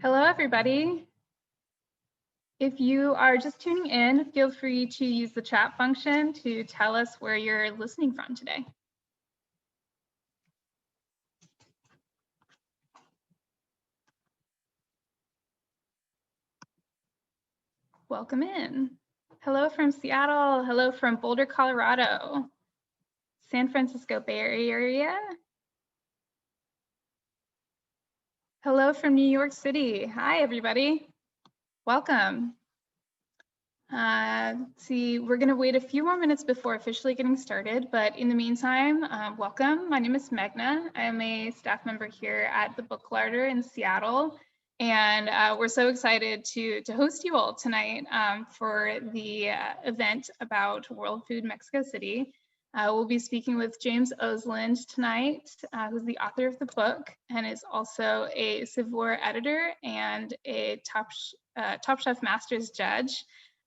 Hello, everybody. If you are just tuning in, feel free to use the chat function to tell us where you're listening from today. Welcome in. Hello from Seattle. Hello from Boulder, Colorado. San Francisco Bay Area. Hello from New York City. Hi, everybody. Welcome. Let's see, we're going to wait a few more minutes before officially getting started, but in the meantime, welcome. My name is Meghna. I am a staff member here at the Book Larder in Seattle, and we're so excited to host you all tonight for the event about World Food Mexico City. We'll be speaking with James Oseland tonight, who's the author of the book and is also a Saveur editor and a Top Chef Masters judge.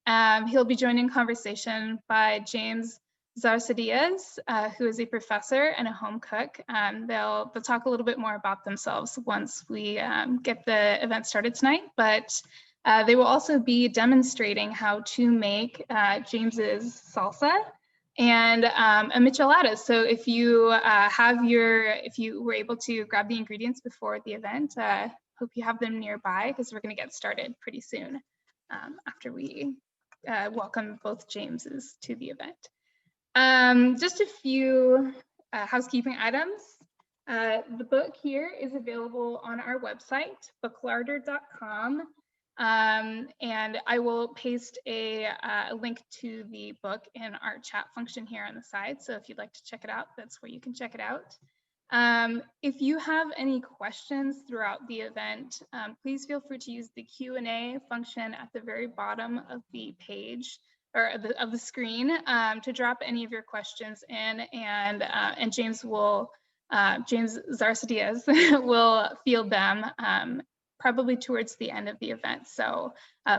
He'll be joined in conversation by James Zarsadiaz, who is a professor and a home cook. They'll talk a little bit more about themselves once we get the event started tonight, but they will also be demonstrating how to make James's salsa and a michelada. So if you if you were able to grab the ingredients before the event, hope you have them nearby because we're going to get started pretty soon after we welcome both Jameses to the event. Just a few housekeeping items. The book here is available on our website, booklarder.com. And I will paste a link to the book in our chat function here on the side. So if you'd like to check it out, that's where you can check it out. If you have any questions throughout the event, please feel free to use the Q&A function at the very bottom of the page or of the screen to drop any of your questions in, and James Zarsadiaz will field them probably towards the end of the event. So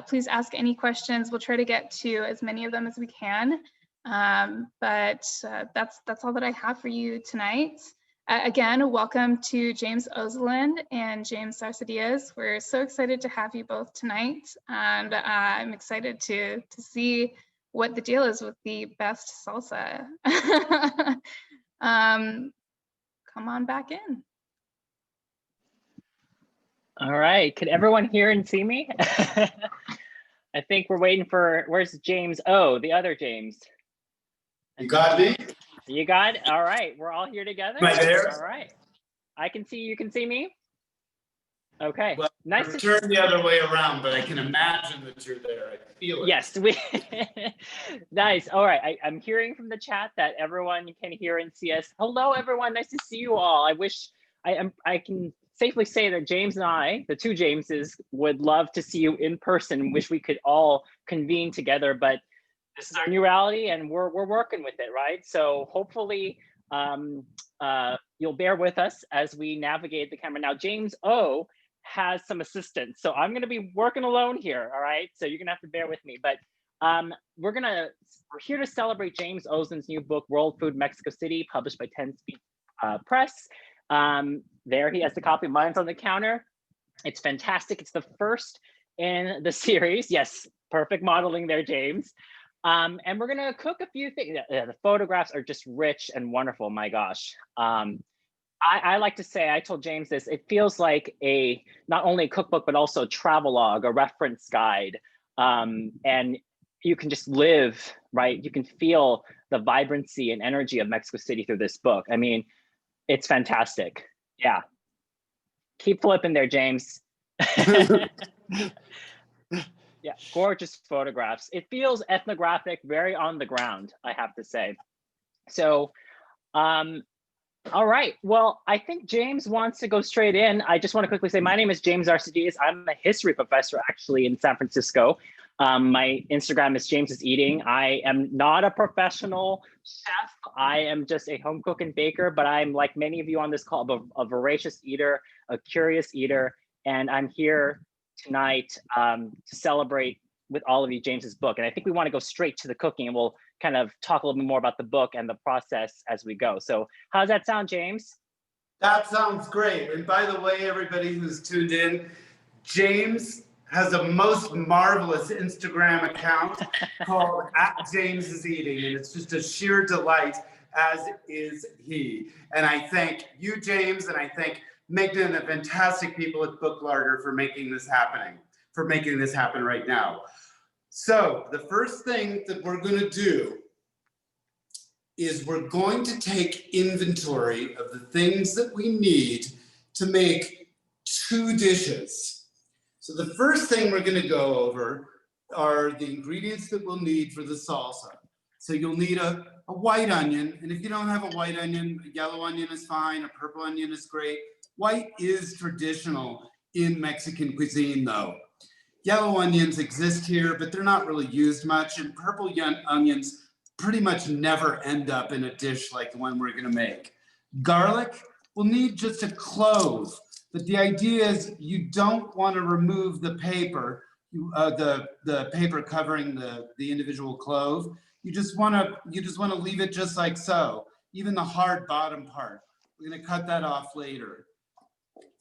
please ask any questions. We'll try to get to as many of them as we can. But that's all that I have for you tonight. Again, welcome to James Oseland and James Zarsadiaz. We're so excited to have you both tonight, and I'm excited to see what the deal is with the best salsa. Come on back in. All right, can everyone hear and see me? I think we're waiting for, where's James O, the other James? You got me? You got it? All right, we're all here together? Am I there? All right. I can see you, can see me? Okay, Well, nice I've to turned the other way around, but I can imagine that you're there. I feel it. Yes, nice. All right, I'm hearing from the chat that everyone can hear and see us. Hello, everyone, nice to see you all. I wish, I can safely say that James and I, the two Jameses, would love to see you in person. Wish we could all convene together, but this is our new reality and we're working with it, right? So hopefully you'll bear with us as we navigate the camera. Now, James O has some assistance, so I'm gonna be working alone here, all right? So you're gonna have to bear with me, but we're here to celebrate James Oseland's new book, World Food Mexico City, published by 10 Speed Press. There he has the copy, mine's on the counter. It's fantastic, it's the first in the series. Yes, perfect modeling there, James. And we're gonna cook a few things. The photographs are just rich and wonderful, my gosh. I like to say, I told James this, it feels like not only a cookbook, but also a travelogue, a reference guide. And you can just live, right? You can feel the vibrancy and energy of Mexico City through this book. I mean, it's fantastic. Yeah. Keep flipping there, James. Yeah, gorgeous photographs. It feels ethnographic, very on the ground, I have to say. So, all right, well, I think James wants to go straight in. I just want to quickly say, my name is James Zarsadiaz. I'm a history professor actually in San Francisco. My Instagram is James is Eating. I am not a professional chef. I am just a home cook and baker, but I'm like many of you on this call, a voracious eater, a curious eater, and I'm here tonight to celebrate with all of you James's book. And I think we want to go straight to the cooking, and we'll kind of talk a little bit more about the book and the process as we go. So how does that sound, James? That sounds great. And by the way, everybody who's tuned in, James has a most marvelous Instagram account called @JamesIsEating, and it's just a sheer delight, as is he. And I thank you, James, and I thank Megan and the fantastic people at Book Larder for making this happen right now. So the first thing that we're going to do is we're going to take inventory of the things that we need to make 2 dishes. So the first thing we're going to go over are the ingredients that we'll need for the salsa. So you'll need a white onion, and if you don't have a white onion, a yellow onion is fine, a purple onion is great. White is traditional in Mexican cuisine though. Yellow onions exist here, but they're not really used much, and purple onions pretty much never end up in a dish like the one we're going to make. Garlic, we'll need just a clove. But the idea is you don't want to remove the paper, the paper covering the individual clove. You just want to leave it just like so. Even the hard bottom part. We're going to cut that off later.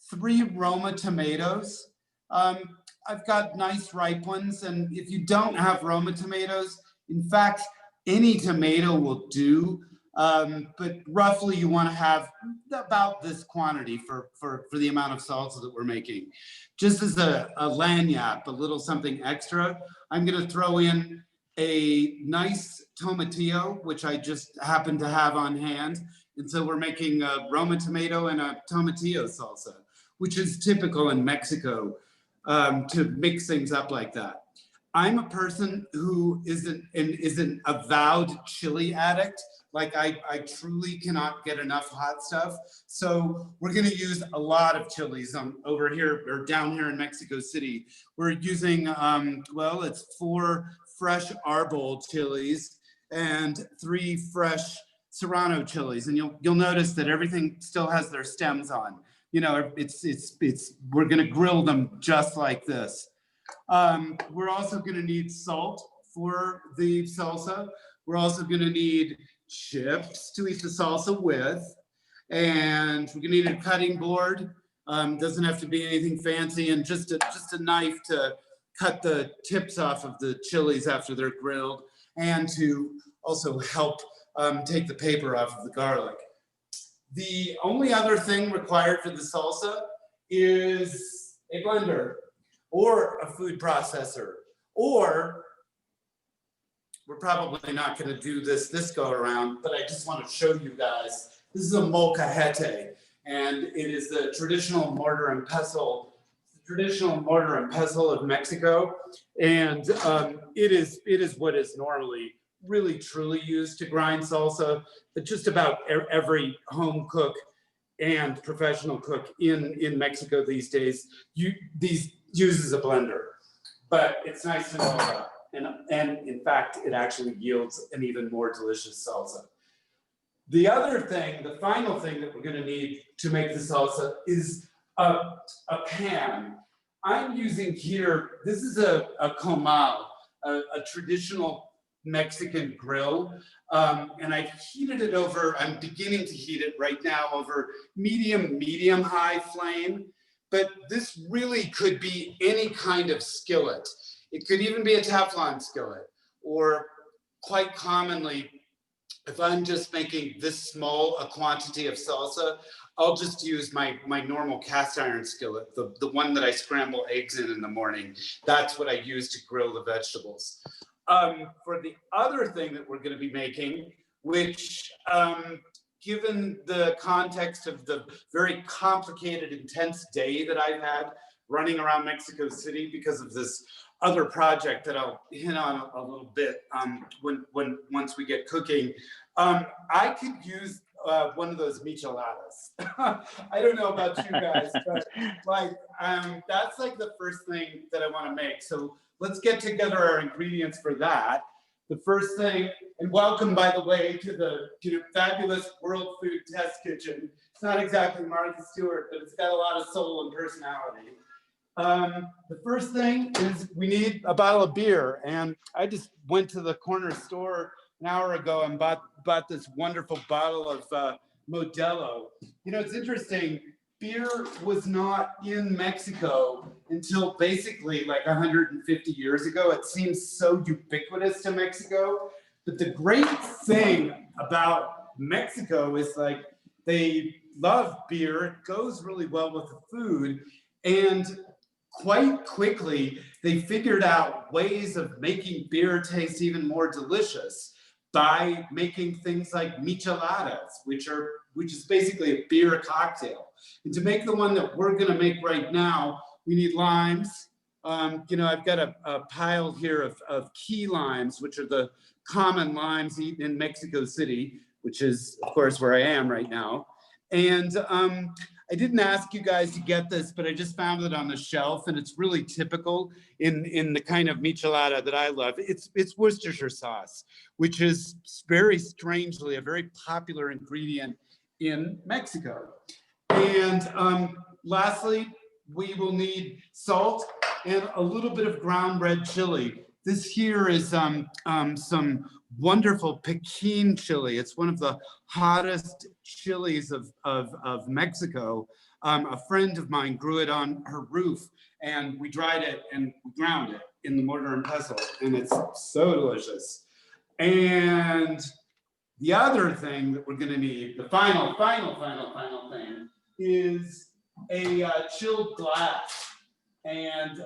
3 Roma tomatoes. I've got nice ripe ones, and if you don't have Roma tomatoes, in fact, any tomato will do. But roughly you want to have about this quantity for the amount of salsa that we're making. Just as a lagniappe, a little something extra, I'm going to throw in a nice tomatillo, which I just happen to have on hand. And so we're making a Roma tomato and a tomatillo salsa, which is typical in Mexico, to mix things up like that. I'm a person who isn't an avowed chili addict. Like I truly cannot get enough hot stuff. So we're gonna use a lot of chilies over here or down here in Mexico City. We're using, well, it's 4 fresh arbol chilies and 3 fresh serrano chilies. And you'll notice that everything still has their stems on. You know, we're gonna grill them just like this. We're also gonna need salt for the salsa. We're also gonna need chips to eat the salsa with, and we're gonna need a cutting board. Doesn't have to be anything fancy, and just a knife to cut the tips off of the chilies after they're grilled, and to also help take the paper off of the garlic. The only other thing required for the salsa is a blender or a food processor, or we're probably not going to do this go around, but I just want to show you guys. This is a molcajete, and it is the traditional mortar and pestle of Mexico, and it is what is normally really truly used to grind salsa. But just about every home cook and professional cook in Mexico these days uses a blender, but it's nice to know about. And in fact, it actually yields an even more delicious salsa. The other thing, the final thing that we're going to need to make the salsa is a pan. I'm using here, this is a comal, a traditional Mexican grill, and I've heated it over, I'm beginning to heat it right now over medium high flame, but this really could be any kind of skillet. It could even be a Teflon skillet, or quite commonly, if I'm just making this small a quantity of salsa, I'll just use my normal cast iron skillet, the one that I scramble eggs in the morning. That's what I use to grill the vegetables. For the other thing that we're going to be making, which given the context of the very complicated, intense day that I've had running around Mexico City because of this other project that I'll hit on a little bit once we get cooking, I could use one of those micheladas. I don't know about you guys, but like that's like the first thing that I want to make. So let's get together our ingredients for that. The first thing, and welcome, by the way, to the fabulous World Food Test Kitchen. It's not exactly Martha Stewart, but it's got a lot of soul and personality. The first thing is we need a bottle of beer, and I just went to the corner store an hour ago and bought this wonderful bottle of Modelo. You know, it's interesting. beer was not in Mexico until basically like 150 years ago. It seems so ubiquitous to Mexico. But the great thing about Mexico is like they love beer. It goes really well with the food. And quite quickly, they figured out ways of making beer taste even more delicious by making things like micheladas, which is basically a beer cocktail. And to make the one that we're gonna make right now, we need limes. You know, I've got a pile here of key limes, which are the common limes eaten in Mexico City, which is, of course, where I am right now. And I didn't ask you guys to get this, but I just found it on the shelf, and it's really typical in the kind of michelada that I love. It's Worcestershire sauce, which is very strangely a very popular ingredient in Mexico. And lastly, we will need salt and a little bit of ground red chili. This here is some wonderful Pekin chili. It's one of the hottest chilies of Mexico. A friend of mine grew it on her roof, and we dried it and ground it in the mortar and pestle, and it's so delicious. And the other thing that we're gonna need, the final thing, is a chilled glass. And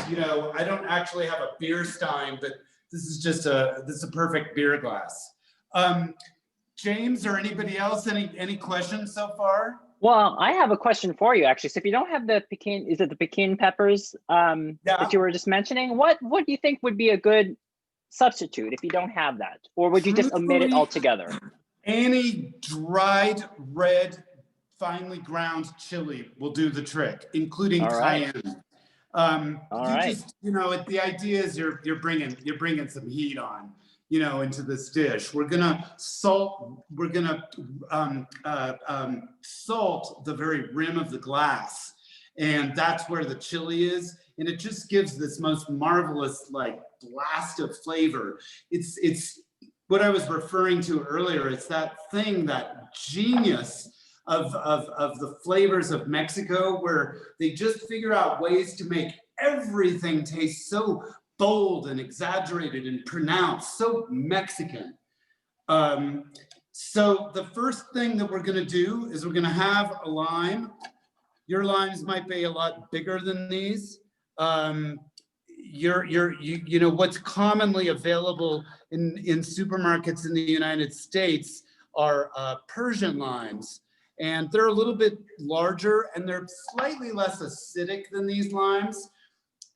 you know, I don't actually have a beer stein, but this is a perfect beer glass. James or anybody else, any questions so far? Well, I have a question for you, actually. So if you don't have the Pekin, is it the Pekin peppers that you were just mentioning? What do you think would be a good substitute if you don't have that? Or would you just omit it altogether? Any dried red, finely ground chili will do the trick, including cayenne. Just, you know, the idea is you're bringing some heat on, you know, into this dish. We're gonna salt the very rim of the glass, and that's where the chili is, and it just gives this most marvelous like blast of flavor. It's what I was referring to earlier. It's that thing, that genius of the flavors of Mexico, where they just figure out ways to make everything taste so bold and exaggerated and pronounced, so Mexican. So the first thing that we're gonna do is we're gonna have a lime. Your limes might be a lot bigger than these. You know, what's commonly available in supermarkets in the United States are Persian limes. And they're a little bit larger, and they're slightly less acidic than these limes.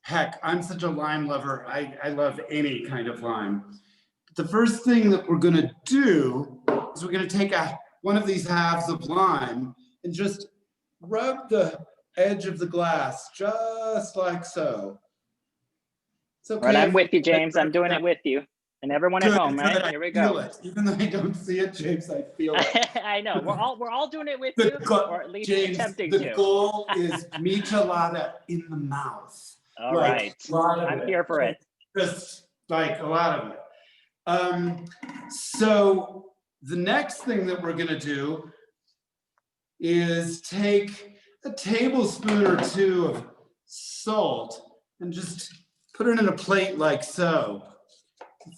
Heck, I'm such a lime lover. I love any kind of lime. The first thing that we're gonna do is we're gonna take one of these halves of lime and just rub the edge of the glass, just like so. It's okay. Right, I'm with you, James. I'm doing it with you. And everyone at home, right? Here we go. It. Even though I don't see it, James, I feel it. I know. We're all doing it with you, or at least James, attempting to. The goal is michelada in the mouth. All right. I'm here for it. Just like a lot of it. So the next thing that we're gonna do is take a tablespoon or two of salt and just put it in a plate like so.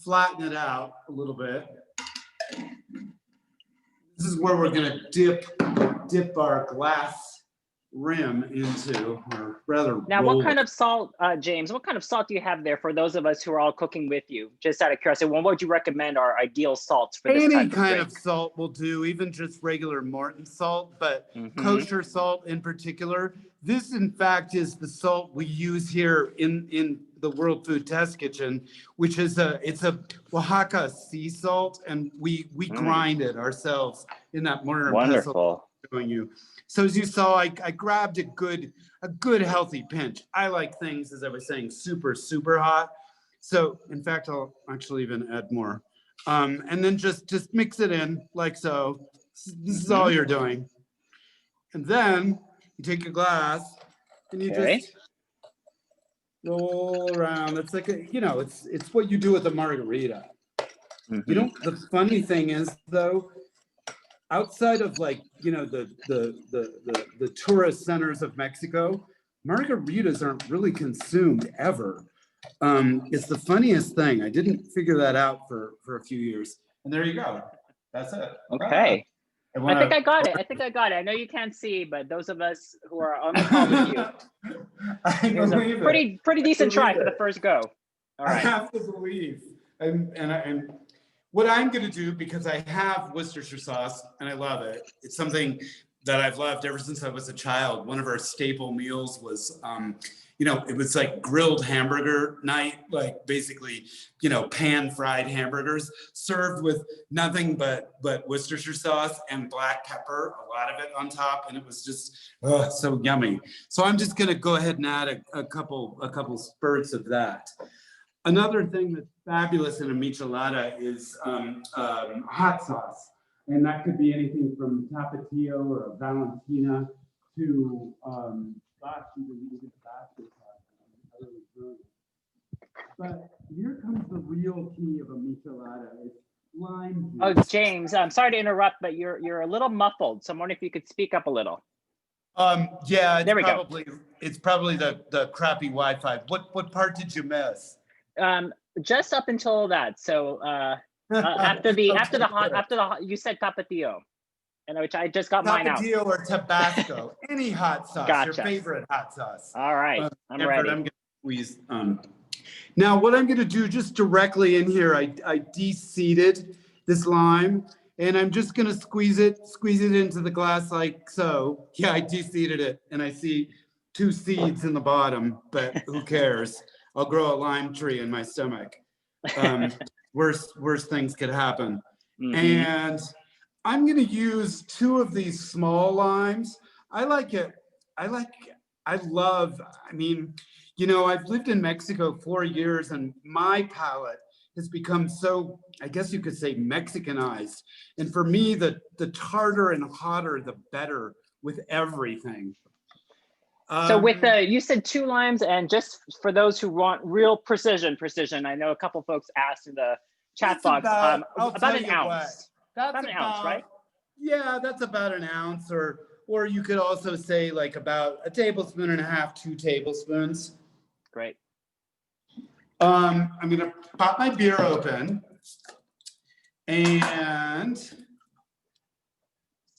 Flatten it out a little bit. This is where we're gonna dip our glass rim into, or rather. Now, what kind of salt, James, what kind of salt do you have there for those of us who are all cooking with you? Just out of curiosity, what would you recommend are ideal salts for this type of Any kind drink? of salt will do, even just regular Morton salt, but kosher salt in particular. This, in fact, is the salt we use here in the World Food Test Kitchen, which is it's a Oaxaca sea salt, and we grind it ourselves in that mortar and pestle. Showing you. So as you saw, I grabbed a good healthy pinch. I like things, as I was saying, super hot. So in fact, I'll actually even add more, and then just mix it in like so. This is all you're doing, and then you take your glass and you just roll around. It's like it's what you do with a margarita. You don't. The funny thing is, though, outside of like, you know, the tourist centers of Mexico, margaritas aren't really consumed ever. It's the funniest thing. I didn't figure that out for a few years. And there you go. That's it. Okay. I think I got it. I think I got it. I know you can't see, but those of us who are on the call with you, it was a pretty decent try for the first go. All right. I have to believe. And what I'm going to do, because I have Worcestershire sauce and I love it. It's something that I've loved ever since I was a child. One of our staple meals was, you know, it was like grilled hamburger night, like basically, you know, pan fried hamburgers served with nothing but Worcestershire sauce and black pepper, a lot of it on top. And it was just so yummy. So I'm just going to go ahead and add a couple spurts of that. Another thing that's fabulous in a michelada is hot sauce. And that could be anything from Tomatillo or a Valentina to, gosh, even Tabasco sauce. But here comes the real key of a michelada. It's lime juice. Oh, James, I'm sorry to interrupt, but you're a little muffled. So I'm wondering if you could speak up a little. Yeah, there we go. It's probably the crappy Wi-Fi. What part did you miss? Just up until that. So after the hot, you said Tomatillo, and which I just got mine out. Tomatillo or Tabasco, any hot sauce, Gotcha. Your favorite hot sauce. All right, I'm ready. I'm gonna squeeze. Now, what I'm gonna do just directly in here, I de-seeded this lime, and I'm just gonna squeeze it into the glass like so. Yeah, I de-seeded it, and I see 2 seeds in the bottom, but who cares? I'll grow a lime tree in my stomach. Worse things could happen. Mm-hmm. And I'm going to use 2 of these small limes. I like it. I mean, you know, I've lived in Mexico 4 years and my palate has become so, I guess you could say, Mexicanized. And for me, the tartar and hotter, the better with everything. So with you said 2 limes, and just for those who want real precision, I know a couple folks asked in the chat box, about an ounce. About an ounce, right? Yeah, that's about an ounce, or you could also say like about 1.5 tablespoons, 2 tablespoons. Great. I'm gonna pop my beer open, and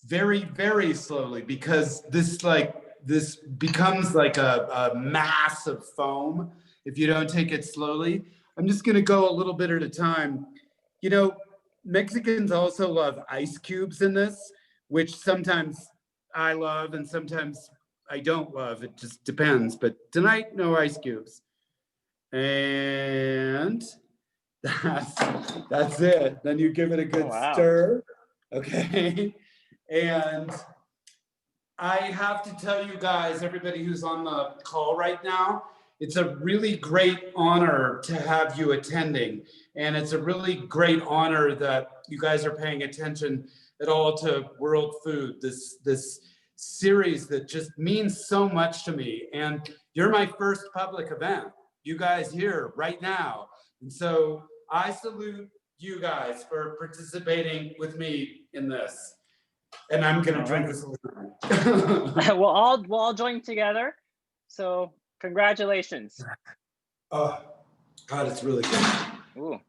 very, very slowly, because this becomes like a mass of foam if you don't take it slowly. I'm just gonna go a little bit at a time. You know, Mexicans also love ice cubes in this, which sometimes I love and sometimes I don't love. It just depends. But tonight, no ice cubes. And that's it. Then you give it a good stir. Okay. And I have to tell you guys, everybody who's on the call right now, it's a really great honor to have you attending. And it's a really great honor that you guys are paying attention at all to World Food, this series that just means so much to me. And you're my first public event, you guys here right now. And so I salute you guys for participating with me in this. And I'm gonna drink this. We'll all join together. So congratulations. Oh, God, it's really good. Ooh,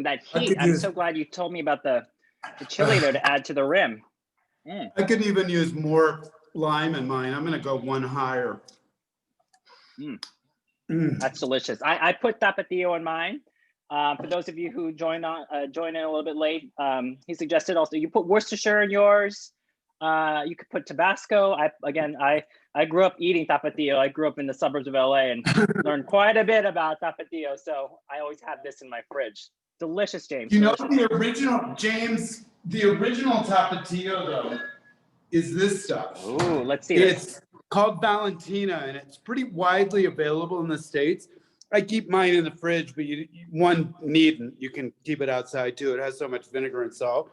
that heat! I'm so glad you told me about the chili there to add to the rim. I could even use more lime in mine. I'm gonna go one higher. That's delicious. I put Tomatillo in mine. For those of you who join in a little bit late, he suggested also you put Worcestershire in yours. You could put Tabasco. I grew up eating Tomatillo. I grew up in the suburbs of LA and learned quite a bit about Tomatillo. So I always have this in my fridge. Delicious, James. You know, the original, James, the original Tomatillo though, is this stuff. Ooh, let's see. It's called Valentina and it's pretty widely available in the States. I keep mine in the fridge, but one needn't. You can keep it outside too. It has so much vinegar and salt.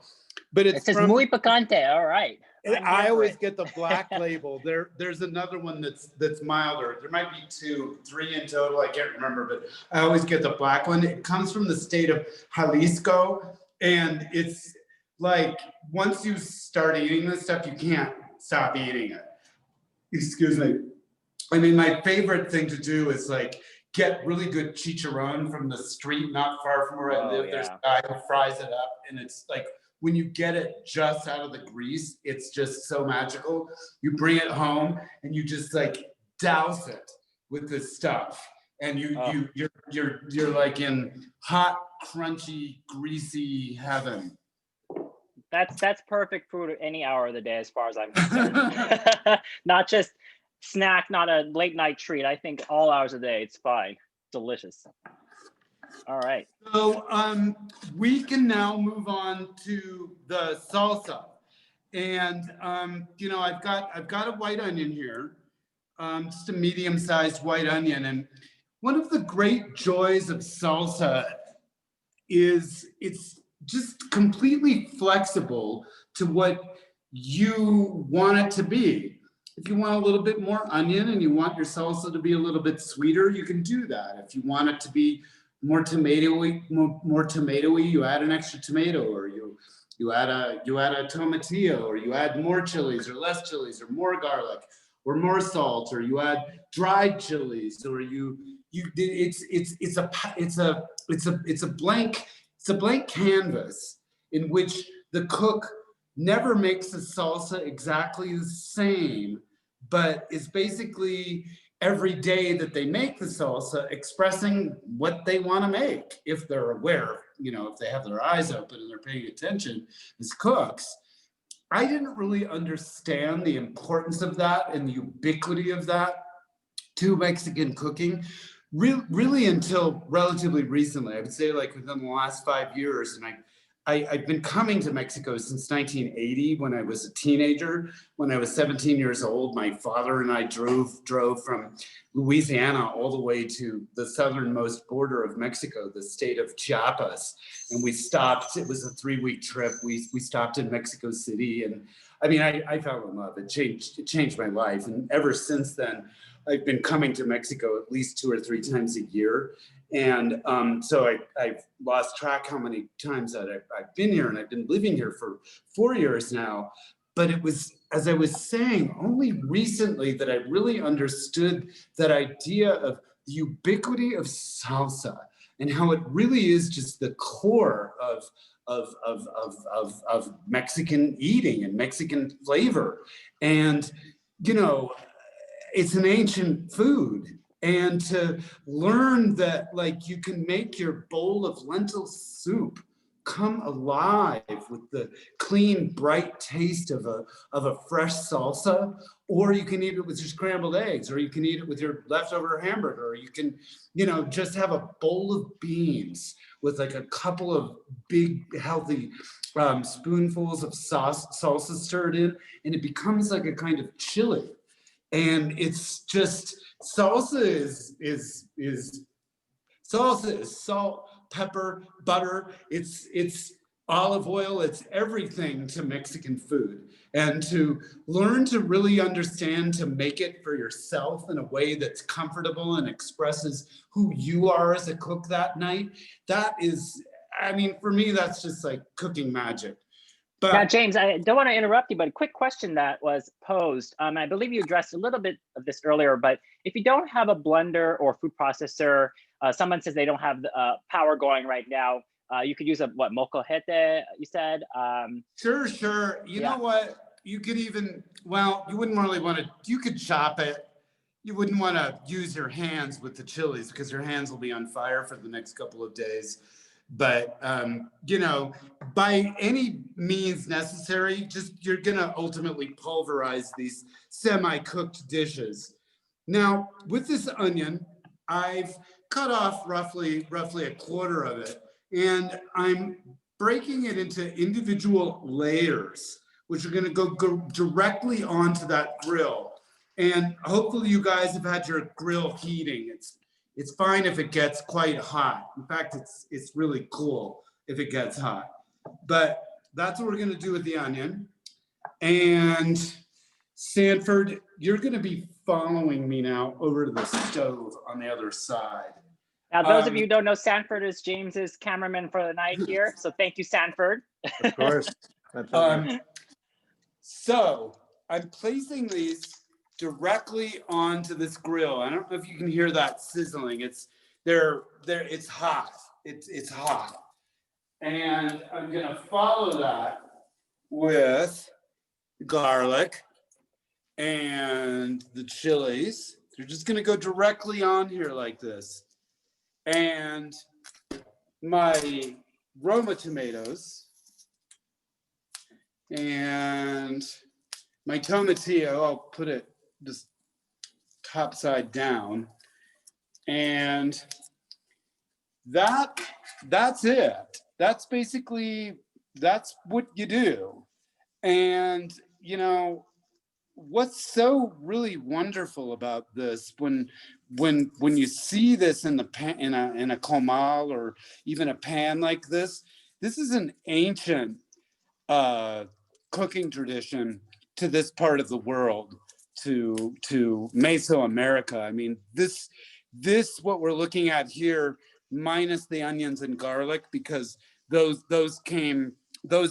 But it says muy picante. All right. I always get the black label. There's another one that's milder. There might be 2, 3 in total. I can't remember, but I always get the black one. It comes from the state of Jalisco, and it's like once you start eating this stuff, you can't stop eating it. Excuse me. I mean, my favorite thing to do is like get really good chicharron from the street not far from where I live. There's a guy who fries it up, and it's like when you get it just out of the grease, it's just so magical. You bring it home and you just like douse it with this stuff, and you're like in hot, crunchy, greasy heaven. That's perfect food at any hour of the day, as far as I'm concerned. Not just snack, not a late night treat. I think all hours of the day, it's fine. Delicious. All right. So we can now move on to the salsa, and you know, I've got a white onion here, just a medium-sized white onion, and one of the great joys of salsa is it's just completely flexible to what you want it to be. If you want a little bit more onion and you want your salsa to be a little bit sweeter, you can do that. If you want it to be more tomatoey, you add an extra tomato, or you add a tomatillo, or you add more chilies or less chilies, or more garlic or more salt, or you add dried chilies, or it's a blank canvas in which the cook never makes the salsa exactly the same, but is basically every day that they make the salsa expressing what they want to make, if they're aware, you know, if they have their eyes open and they're paying attention as cooks. I didn't really understand the importance of that and the ubiquity of that to Mexican cooking really until relatively recently. I would say like within the last 5 years. And I've been coming to Mexico since 1980 when I was a teenager. When I was 17 years old, my father and I drove from Louisiana all the way to the southernmost border of Mexico, the state of Chiapas. And we stopped, it was a 3-week trip. We stopped in Mexico City. And I mean, I fell in love. It changed my life. And ever since then, I've been coming to Mexico at least 2 or 3 times a year. And so I've lost track how many times that I've been here, and I've been living here for 4 years now. But it was, as I was saying, only recently that I really understood that idea of the ubiquity of salsa and how it really is just the core of Mexican eating and Mexican flavor. And, you know, it's an ancient food. And to learn that, like, you can make your bowl of lentil soup come alive with the clean, bright taste of a fresh salsa, or you can eat it with your scrambled eggs, or you can eat it with your leftover hamburger, or you can, you know, just have a bowl of beans with like a couple of big, healthy spoonfuls of salsa stirred in, and it becomes like a kind of chili. And it's just, salsa is salt, pepper, butter. It's olive oil. It's everything to Mexican food. And to learn to really understand, to make it for yourself in a way that's comfortable and expresses who you are as a cook that night, that is, I mean, for me, that's just like cooking magic. But now, James, I don't want to interrupt you, but a quick question that was posed. I believe you addressed a little bit of this earlier, but if you don't have a blender or food processor, someone says they don't have the power going right now, you could use a, what, molcajete, you said? Sure. You know what? You could even, well, you wouldn't really want to, you could chop it. You wouldn't want to use your hands with the chilies because your hands will be on fire for the next couple of days. But, you know, by any means necessary, just you're going to ultimately pulverize these semi-cooked dishes. Now, with this onion, I've cut off roughly a quarter of it, and I'm breaking it into individual layers, which are going to go directly onto that grill. And hopefully you guys have had your grill heating. It's fine if it gets quite hot. In fact, it's really cool if it gets hot. But that's what we're gonna do with the onion. And Sanford, you're gonna be following me now over to the stove on the other side. Now, those of you who don't know, Sanford is James's cameraman for the night here. So thank you, Sanford. Of course. My pleasure. So I'm placing these directly onto this grill. I don't know if you can hear that sizzling. It's hot. It's hot. And I'm gonna follow that with garlic and the chilies. They're just gonna go directly on here like this. And my Roma tomatoes and my Tomatillo, I'll put it just top side down. And that's it. That's basically, that's what you do. And, you know, what's so really wonderful about this when you see this in the pan, in a comal or even a pan like this is an ancient cooking tradition to this part of the world, to Mesoamerica. I mean, this what we're looking at here, minus the onions and garlic, because those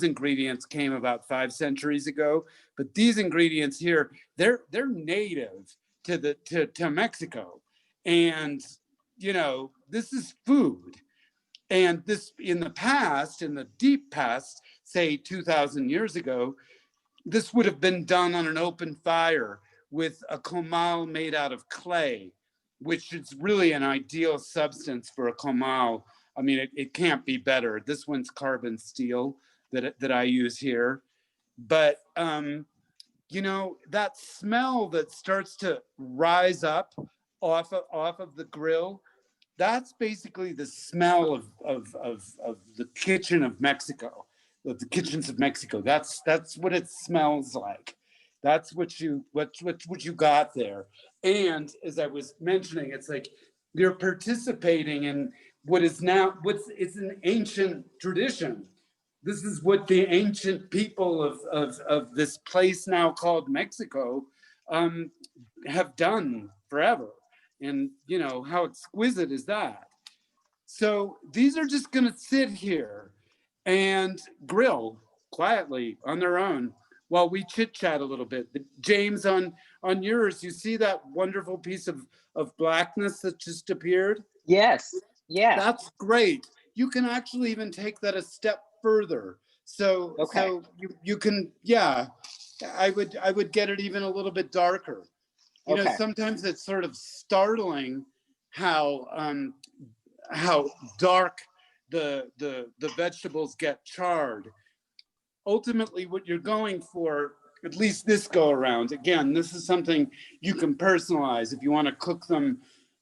ingredients came about 5 centuries ago. But these ingredients here, they're native to Mexico. And, you know, this is food. And this, in the past, in the deep past, say 2,000 years ago, this would have been done on an open fire with a comal made out of clay, which is really an ideal substance for a comal. I mean, it can't be better. This one's carbon steel that I use here. But, you know, that smell that starts to rise up off of the grill, that's basically the smell of the kitchen of Mexico, of the kitchens of Mexico. That's what it smells like. That's what you got there. And as I was mentioning, it's like you're participating in it's an ancient tradition. This is what the ancient people of this place now called Mexico have done forever. And you know, how exquisite is that? So these are just gonna sit here and grill quietly on their own while we chit chat a little bit. James, on yours, you see that wonderful piece of blackness that just appeared? Yes, yeah. That's great. You can actually even take that a step further. So, okay. So you can, yeah, I would get it even a little bit darker. You know, sometimes it's sort of startling how dark the vegetables get charred. Ultimately, what you're going for, at least this go around, again, this is something you can personalize. If you want to cook them,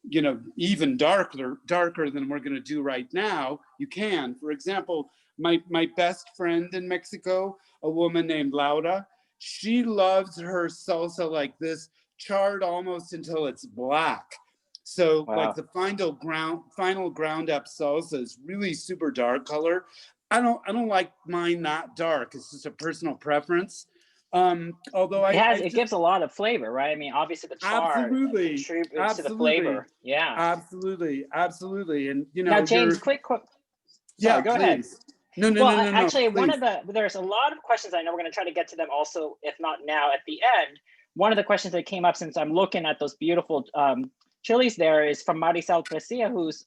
you know, even darker than we're going to do right now, you can. For example, my best friend in Mexico, a woman named Laura, she loves her salsa like this, charred almost until it's black. So like the final ground up salsa is really super dark color. I don't like mine that dark. It's just a personal preference. Although it gives a lot of flavor, right? I mean, obviously the char contributes to the flavor. Yeah, absolutely. And you know, now James, quick. Sorry, go ahead. No. Actually, please. there's a lot of questions. I know we're going to try to get to them also, if not now, at the end. One of the questions that came up since I'm looking at those beautiful chilies there is from Marisol Precia, who's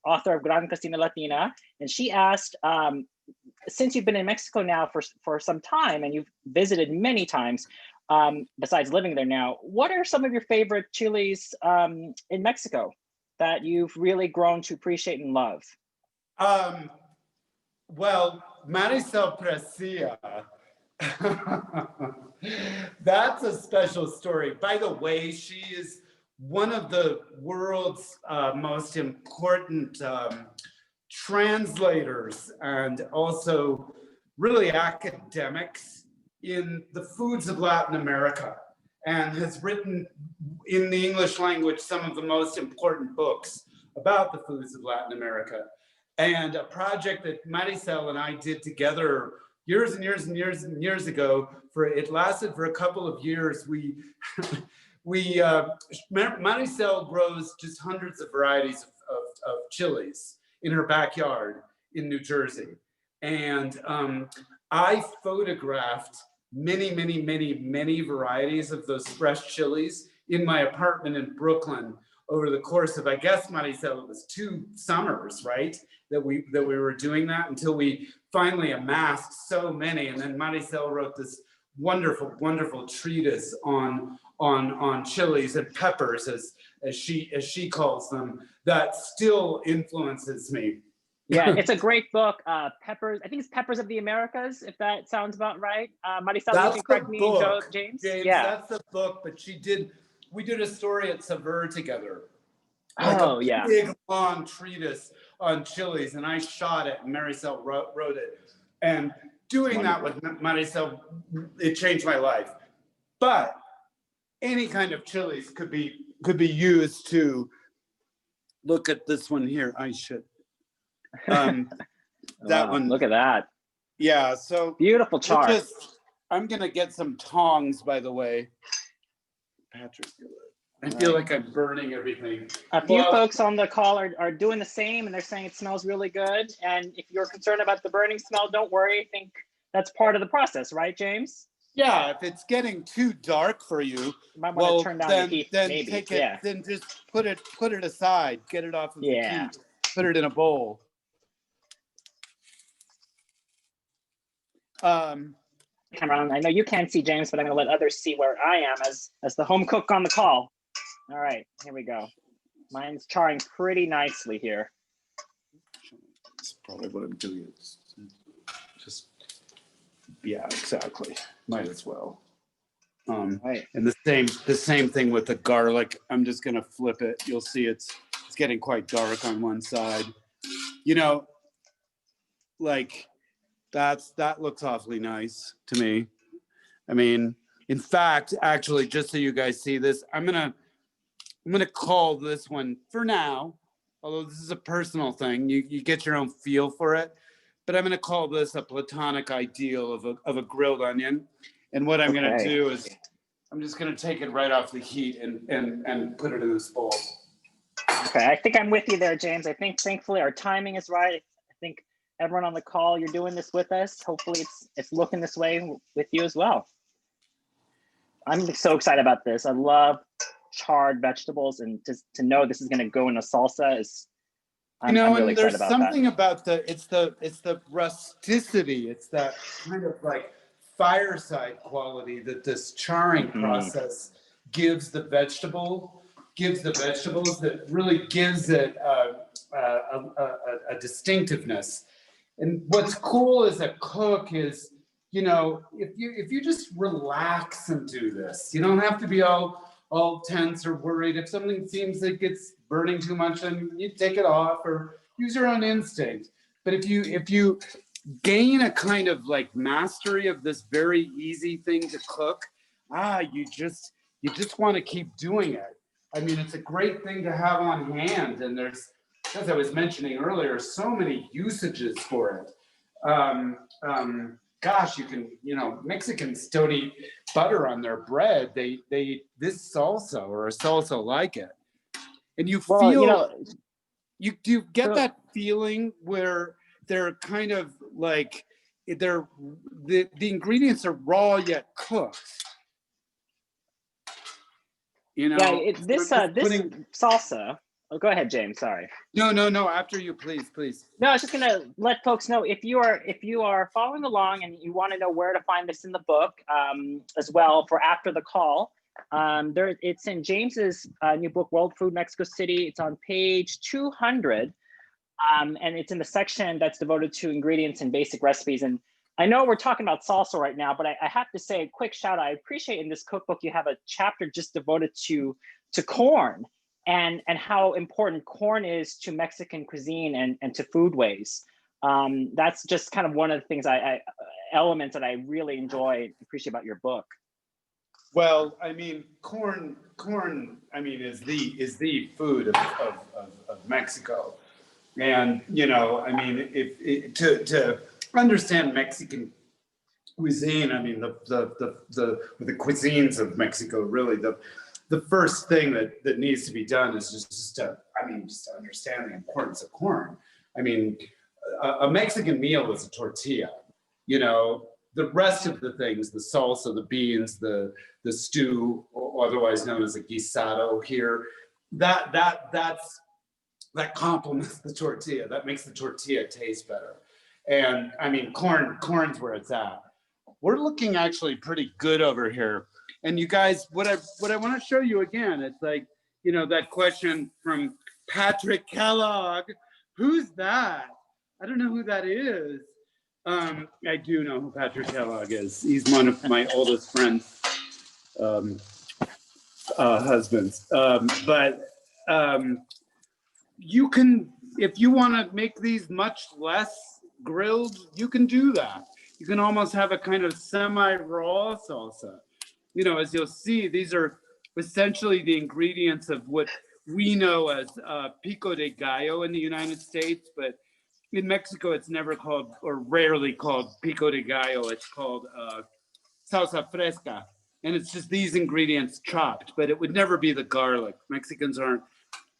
author of Gran Cocina Latina, and she asked, since you've been in Mexico now for some time and you've visited many times, besides living there now, what are some of your favorite chilies in Mexico that you've really grown to appreciate and love? Well, Marisol Precia, that's a special story. By the way, she is one of the world's most important translators and also really academics in the foods of Latin America, and has written in the English language some of the most important books about the foods of Latin America. And a project that Marisol and I did together years and years ago, it lasted for a couple of years. Marisol grows just hundreds of varieties chilies in her backyard in New Jersey. And I photographed many varieties of those fresh chilies in my apartment in Brooklyn over the course of, I guess, Maricel, it was 2 summers, right? That we were doing that until we finally amassed so many. And then Maricel wrote this wonderful treatise on chilies and peppers, as she calls them, that still influences me. Yeah, it's a great book. Peppers, I think it's Peppers of the Americas, if that sounds about right. Maricel, you can correct me, James? Yeah. That's the book, but we did a story at Saveur together. Like big, long treatise on chilies, and I shot it, and Maricel wrote it. And doing that with Maricel, it changed my life. But any kind of chilies could be used to look at this one here. I should. That one. Look at that. Yeah. So beautiful char. I'm gonna get some tongs, by the way. Patrick, I feel like I'm burning everything. A few folks on the call are doing the same, and they're saying it smells really good. And if you're concerned about the burning smell, don't worry. I think that's part of the process, right, James? Yeah, if it's getting too dark for you, might want to turn down the heat, then maybe. take it. Then just put it aside. Get it off of the heat. Put it in a bowl. Cameron, I know you can't see James, but I'm going to let others see where I am as the home cook on the call. All right, here we go. Mine's charring pretty nicely here. That's probably what I'm doing. Yeah, exactly. Might as well. Right. And the same thing with the garlic. I'm just gonna flip it. You'll see it's getting quite dark on one side. You know, like that looks awfully nice to me. I mean, in fact, actually, just so you guys see this, I'm gonna call this one for now, although this is a personal thing. You get your own feel for it. But I'm going to call this a platonic ideal of a grilled onion. And what I'm going to do is I'm just going to take it right off the heat and put it in this bowl. Okay, I think I'm with you there, James. I think thankfully our timing is right. I think everyone on the call, you're doing this with us. Hopefully it's looking this way with you as well. I'm so excited about this. I love charred vegetables, and to know this is going to go in a salsa is. I'm really and there's about something about it's the rusticity. It's that kind of like fireside quality that this charring process gives the vegetables that really gives it a distinctiveness. And what's cool as a cook is, if you just relax and do this, you don't have to be all tense or worried. If something seems like it's burning too much, then you take it off or use your own instinct. But if you gain a kind of like mastery of this very easy thing to cook, you just want to keep doing it. I mean, it's a great thing to have on hand, and there's, as I was mentioning earlier, so many usages for it. Gosh, you can, Mexicans don't eat butter on their bread. They eat this salsa or a salsa like it. And you feel, you get that feeling where they're kind of like, the ingredients are raw yet cooked. Yeah, this salsa. Oh, go ahead, James. Sorry. No. After you, please. No, I was just gonna let folks know if you are following along and you want to know where to find this in the book as well for after the call. It's in James's new book, World Food Mexico City. It's on page 200, and it's in the section that's devoted to ingredients and basic recipes. And I know we're talking about salsa right now, but I have to say a quick shout out. I appreciate in this cookbook you have a chapter just devoted to corn. And how important corn is to Mexican cuisine and to foodways. That's just kind of one of the things elements that I really enjoy and appreciate about your book. Well, I mean, corn. I mean, is the food of Mexico, and I mean, to understand Mexican cuisine, I mean, the cuisines of Mexico, really the first thing that needs to be done is just to understand the importance of corn. I mean, a Mexican meal is a tortilla, you know. The rest of the things, the salsa, the beans, the stew, or otherwise known as a guisado here, that complements the tortilla. That makes the tortilla taste better. And I mean, corn's where it's at. We're looking actually pretty good over here. And you guys, what I want to show you again, it's like, you know, that question from Patrick Kellogg. Who's that? I don't know who that is. I do know who Patrick Kellogg is. He's one of my oldest friends' husbands. You can, if you want to make these much less grilled, you can do that. You can almost have a kind of semi-raw salsa. You know, as you'll see, these are essentially the ingredients of what we know as pico de gallo in the United States, but in Mexico, it's never called, or rarely called, pico de gallo. It's called salsa fresca. And it's just these ingredients chopped, but it would never be the garlic. Mexicans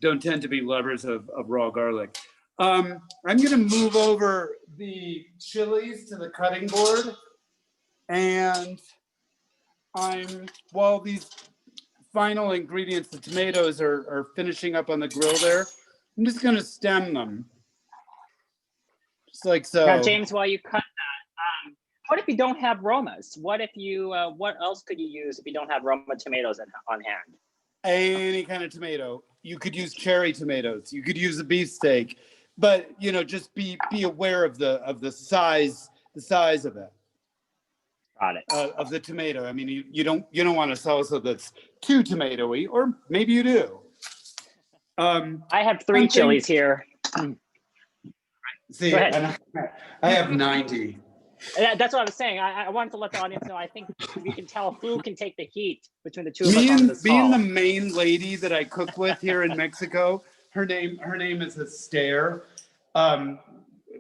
don't tend to be lovers of raw garlic. I'm gonna move over the chilies to the cutting board. And while these final ingredients, the tomatoes are finishing up on the grill there, I'm just gonna stem them. Just like so. Now, James, while you cut that, what if you don't have Romas? What if you, what else could you use if you don't have Roma tomatoes on hand? Any kind of tomato. You could use cherry tomatoes. You could use a beefsteak, but you know, just be aware of the size of it. Got it. Of the tomato. I mean, you don't want a salsa that's too tomatoey, or maybe you do. I have 3 chilies here. See, I have 90. That's what I was saying. I wanted to let the audience know. I think we can tell who can take the heat between the two of us on this call. Being the main lady that I cook with here in Mexico, her name is Esther.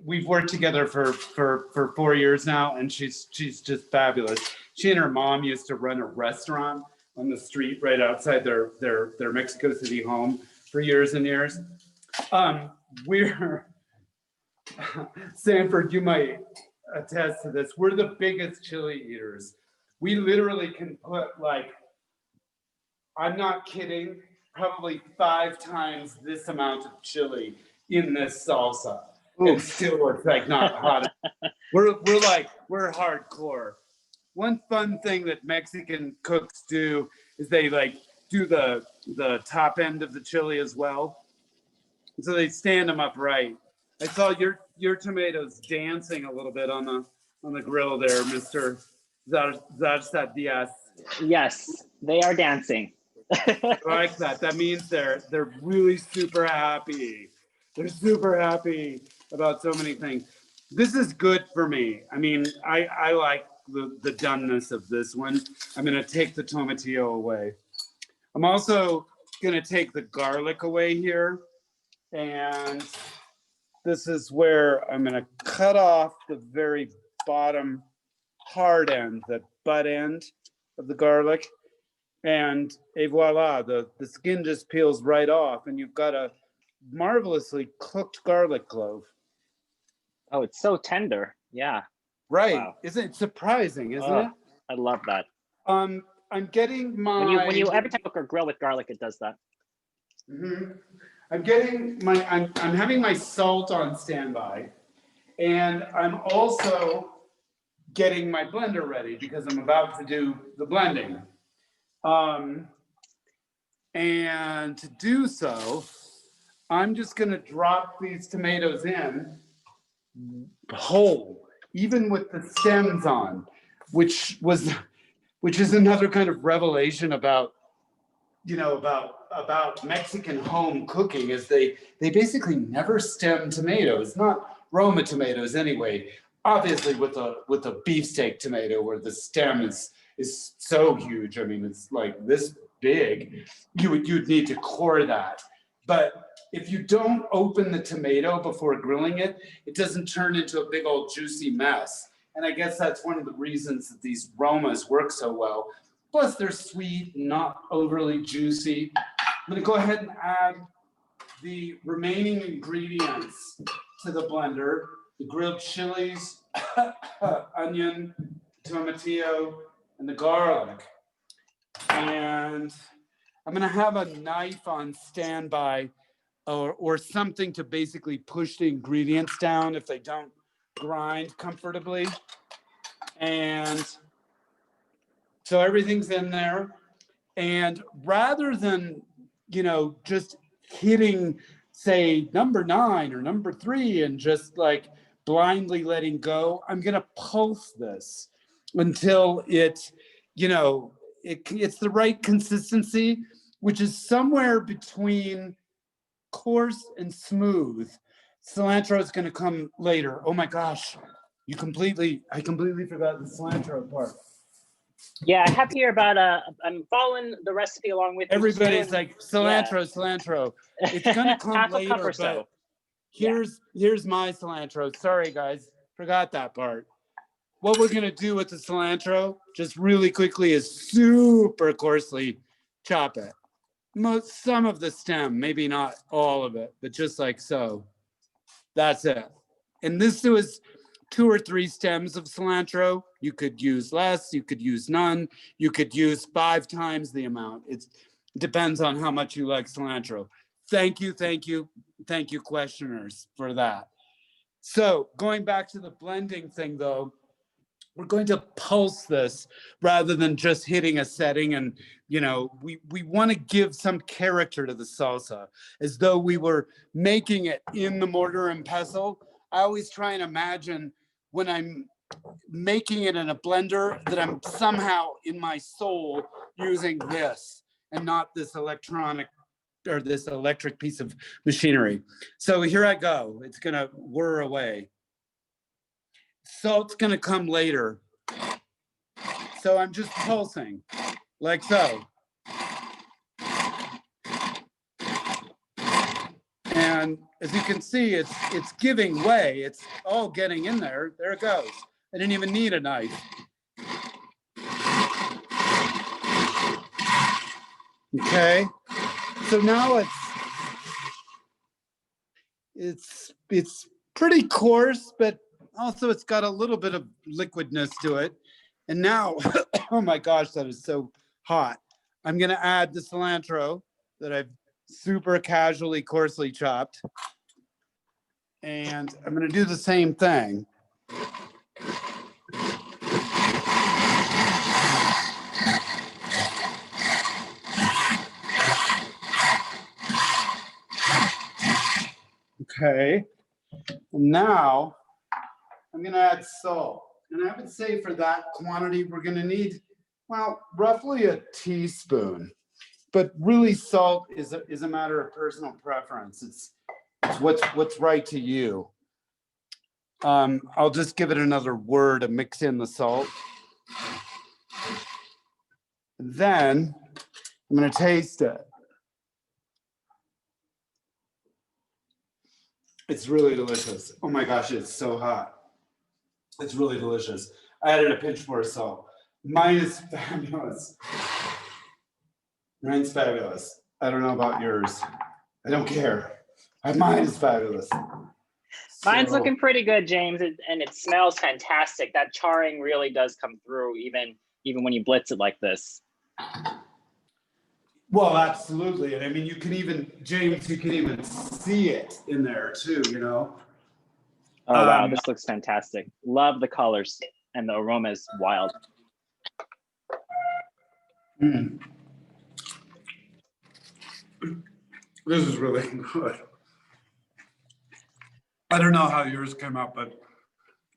We've worked together for 4 years now, and she's just fabulous. She and her mom used to run a restaurant on the street right outside their Mexico City home for years and years. We're Sanford, you might attest to this. We're the biggest chili eaters. We literally can put, like, I'm not kidding, probably 5 times this amount of chili in this salsa. And still it's like not hot. We're hardcore. One fun thing that Mexican cooks do is they like do the top end of the chili as well. So they stand them upright. I saw your tomatoes dancing a little bit on the grill there, Mr. Zarsadiaz. Yes, they are dancing. I like that. That means they're really super happy. They're super happy about so many things. This is good for me. I mean, I like the doneness of this one. I'm gonna take the tomatillo away. I'm also gonna take the garlic away here. And this is where I'm gonna cut off the very bottom hard end, the butt end of the garlic. And voila, the skin just peels right off, and you've got a marvelously cooked garlic clove. Oh, it's so tender. Yeah. Right. Wow. Isn't it surprising, isn't it? I love that. I'm getting my when you every time you cook or grill with garlic, it does that. Mm-hmm. I'm having my salt on standby, and I'm also getting my blender ready because I'm about to do the blending. And to do so, I'm just gonna drop these tomatoes in whole, even with the stems on, which is another kind of revelation about Mexican home cooking, is they basically never stem tomatoes, not Roma tomatoes anyway. Obviously with a beefsteak tomato where the stem is so huge. I mean, it's like this big. You'd need to core that. But if you don't open the tomato before grilling it, it doesn't turn into a big old juicy mess. And I guess that's one of the reasons that these Romas work so well. Plus they're sweet and not overly juicy. I'm gonna go ahead and add the remaining ingredients to the blender. The grilled chilies, onion, tomatillo, and the garlic. And I'm gonna have a knife on standby or something to basically push the ingredients down if they don't grind comfortably. And so everything's in there. And rather than, just hitting, say, number 9 or number 3 and just like blindly letting go, I'm gonna pulse this until it's the right consistency, which is somewhere between coarse and smooth. Cilantro is gonna come later. Oh my gosh, I completely forgot the cilantro part. Yeah, I have here about I'm following the recipe along with you. Everybody's like cilantro. It's gonna come half later, a cup or so. but here's my cilantro. Sorry guys, forgot that part. What we're gonna do with the cilantro, just really quickly, is super coarsely chop it. Some of the stem, maybe not all of it, but just like so. That's it. And this was 2 or 3 stems of cilantro. You could use less, you could use none, you could use 5 times the amount. It depends on how much you like cilantro. Thank you, questioners, for that. So going back to the blending thing though, we're going to pulse this rather than just hitting a setting. And, we want to give some character to the salsa as though we were making it in the mortar and pestle. I always try and imagine when I'm making it in a blender that I'm somehow in my soul using this and not this electronic or this electric piece of machinery. So here I go. It's going to whir away. Salt's gonna come later. So I'm just pulsing, like so. And as you can see, it's giving way. It's all getting in there. There it goes. I didn't even need a knife. Okay. So now it's pretty coarse, but also it's got a little bit of liquidness to it. And now, oh my gosh, that is so hot. I'm gonna add the cilantro that I've super casually, coarsely chopped. And I'm gonna do the same thing. Okay, now I'm gonna add salt. And I would say for that quantity, we're gonna need, well, roughly a teaspoon. But really salt is a matter of personal preference. It's what's right to you. I'll just give it another whir to mix in the salt. Then I'm gonna taste it. It's really delicious. Oh my gosh, it's so hot. It's really delicious. I added a pinch more salt. Mine is fabulous. Mine's fabulous. I don't know about yours. I don't care. Mine is fabulous. Mine's looking pretty good, James, and it smells fantastic. That charring really does come through, even when you blitz it like this. Well, absolutely. And I mean, you can even, James, you can even see it in there too, Oh, wow, this looks fantastic. Love the colors, and the aroma is wild. Mm. This is really good. I don't know how yours came out, but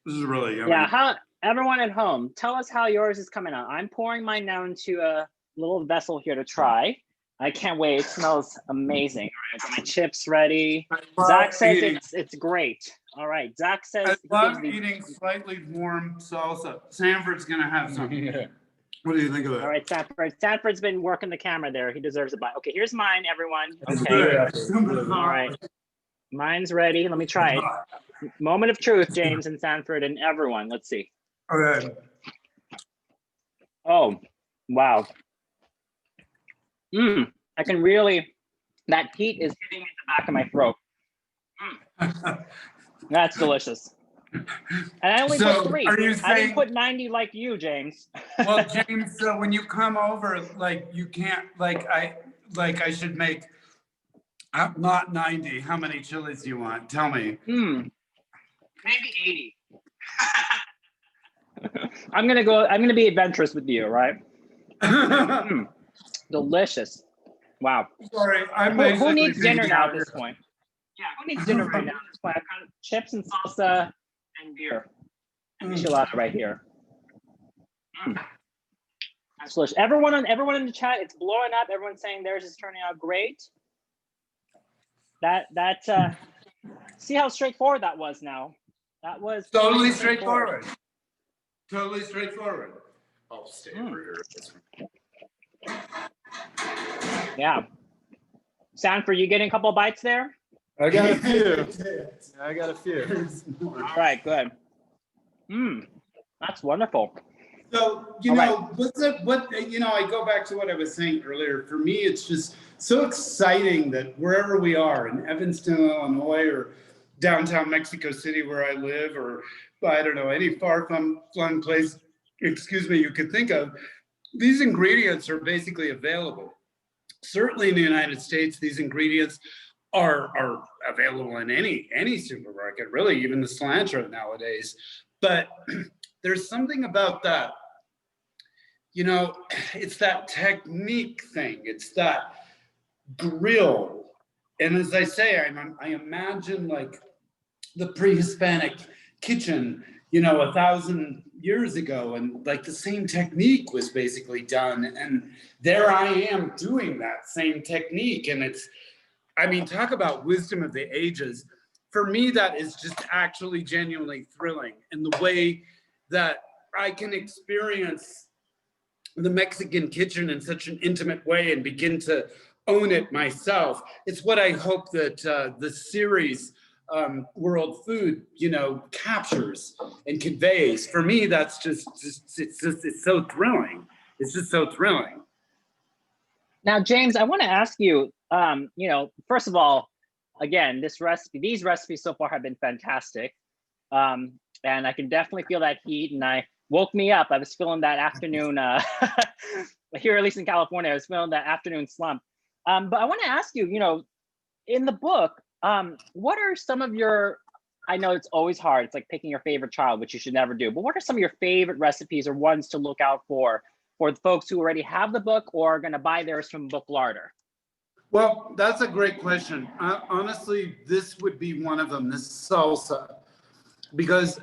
this is really yummy. Yeah, everyone at home, tell us how yours is coming out. I'm pouring mine now into a little vessel here to try. I can't wait. It smells amazing. All right, I've got my chips ready. Zach says it's great. All right, Zach says I love eating slightly warm salsa. Sanford's gonna have some. What do you think of it? All right, Sanford. Sanford's been working the camera there. He deserves a bite. Okay, here's mine, everyone. Okay. All right. Mine's ready. Let me try it. Moment of truth, James and Sanford and everyone. Let's see. Okay. Oh, Wow. I can really, that heat is hitting me in the back of my throat. That's delicious. And I only So, put 3. are you I didn't saying- put 90 like you, James. Well, James, so when you come over, like you can't, I should make not 90. How many chilies do you want? Tell me. Maybe 80. I'm gonna be adventurous with you, right? Delicious. Wow. Sorry, I'm Who basically needs dinner being now out at this here. point? Yeah, who needs dinner right now at this point? I've got chips and salsa and beer. And Michelada right here. That's delicious. Everyone in the chat, it's blowing up. Everyone's saying theirs is turning out great. See how straightforward that was now. That was Totally straightforward. Totally straightforward. I'll stay over here. Yeah. Sound for you getting a couple of bites there? I got a few. I got a few. All right, good. That's wonderful. So, I go back to what I was saying earlier. For me, it's just so exciting that wherever we are in Evanston, Illinois, or downtown Mexico City where I live, or I don't know, any far-flung place, you could think of, these ingredients are basically available. Certainly in the United States, these ingredients are available in any supermarket, really, even the cilantro nowadays. But there's something about that, it's that technique thing. It's that grill. And as I say, I imagine like the pre-Hispanic kitchen, 1,000 years ago, and like the same technique was basically done. And there I am doing that same technique. And talk about wisdom of the ages. For me, that is just actually genuinely thrilling. And the way that I can experience the Mexican kitchen in such an intimate way and begin to own it myself. It's what I hope that the series World Food, captures and conveys. For me, that's it's so thrilling. It's just so thrilling. Now, James, I want to ask you, first of all, again, these recipes so far have been fantastic. And I can definitely feel that heat, and I woke me up. I was feeling that afternoon, here, at least in California, I was feeling that afternoon slump. But I want to ask you, in the book, what are some of your, I know it's always hard, it's like picking your favorite child, which you should never do, but what are some of your favorite recipes or ones to look out for the folks who already have the book or are going to buy theirs from Book Larder? Well, that's a great question. Honestly, this would be one of them, this salsa, because,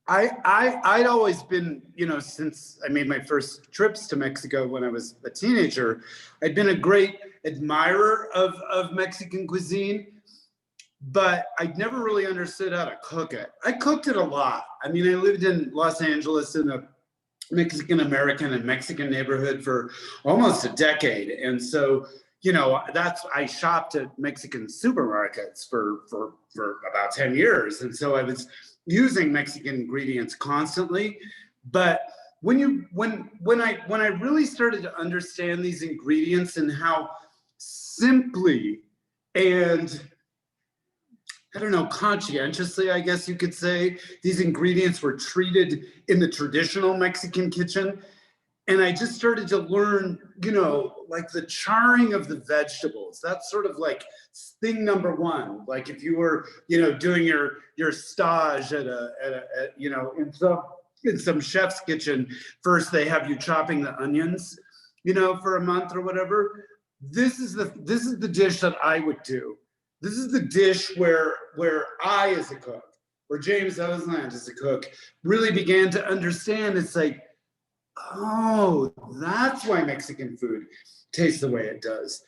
I'd always been, since I made my first trips to Mexico when I was a teenager, I'd been a great admirer of Mexican cuisine, but I'd never really understood how to cook it. I cooked it a lot. I lived in Los Angeles in a Mexican American and Mexican neighborhood for almost a decade. And so, I shopped at Mexican supermarkets for about 10 years. And so I was using Mexican ingredients constantly. But when I really started to understand these ingredients and how simply and conscientiously, I guess you could say, these ingredients were treated in the traditional Mexican kitchen. And I just started to learn, like the charring of the vegetables. That's sort of like thing number one. Like if you were, doing your stage in some chef's kitchen, first they have you chopping the onions, for a month or whatever. This is the dish that I would do. This is the dish where I, as a cook, where James Oseland as a cook, really began to understand. It's like, oh, that's why Mexican food tastes the way it does.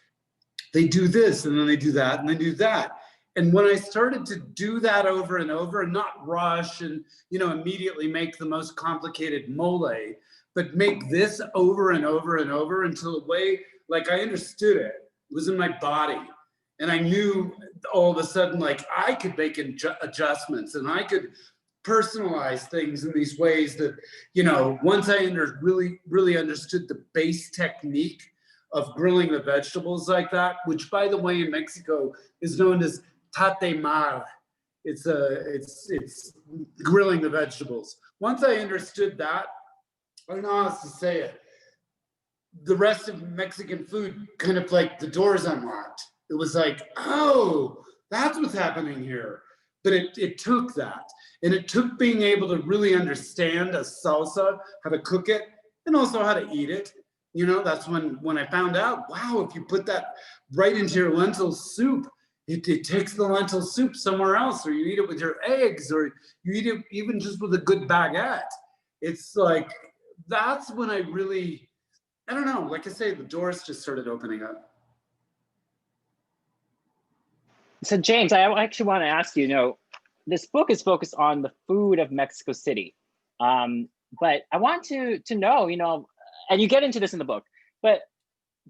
They do this, and then they do that, and they do that. And when I started to do that over and over, and not rush and immediately make the most complicated mole, but make this over and over and over until the way, like I understood it. It was in my body. And I knew all of a sudden, like I could make adjustments and I could personalize things in these ways that, you know, once I really understood the base technique of grilling the vegetables like that, which by the way in Mexico is known as tatemar. It's grilling the vegetables. Once I understood that, I don't know how else to say it, the rest of Mexican food kind of like the doors unlocked. It was like, oh, that's what's happening here. But it took that. And it took being able to really understand a salsa, how to cook it, and also how to eat it. You know, that's when I found out, wow, if you put that right into your lentil soup, it takes the lentil soup somewhere else, or you eat it with your eggs, or you eat it even just with a good baguette. It's like, that's when I really, I don't know, like I say, the doors just started opening up. So James, I actually want to ask you, you know, this book is focused on the food of Mexico City. But I want to know, you know, and you get into this in the book, but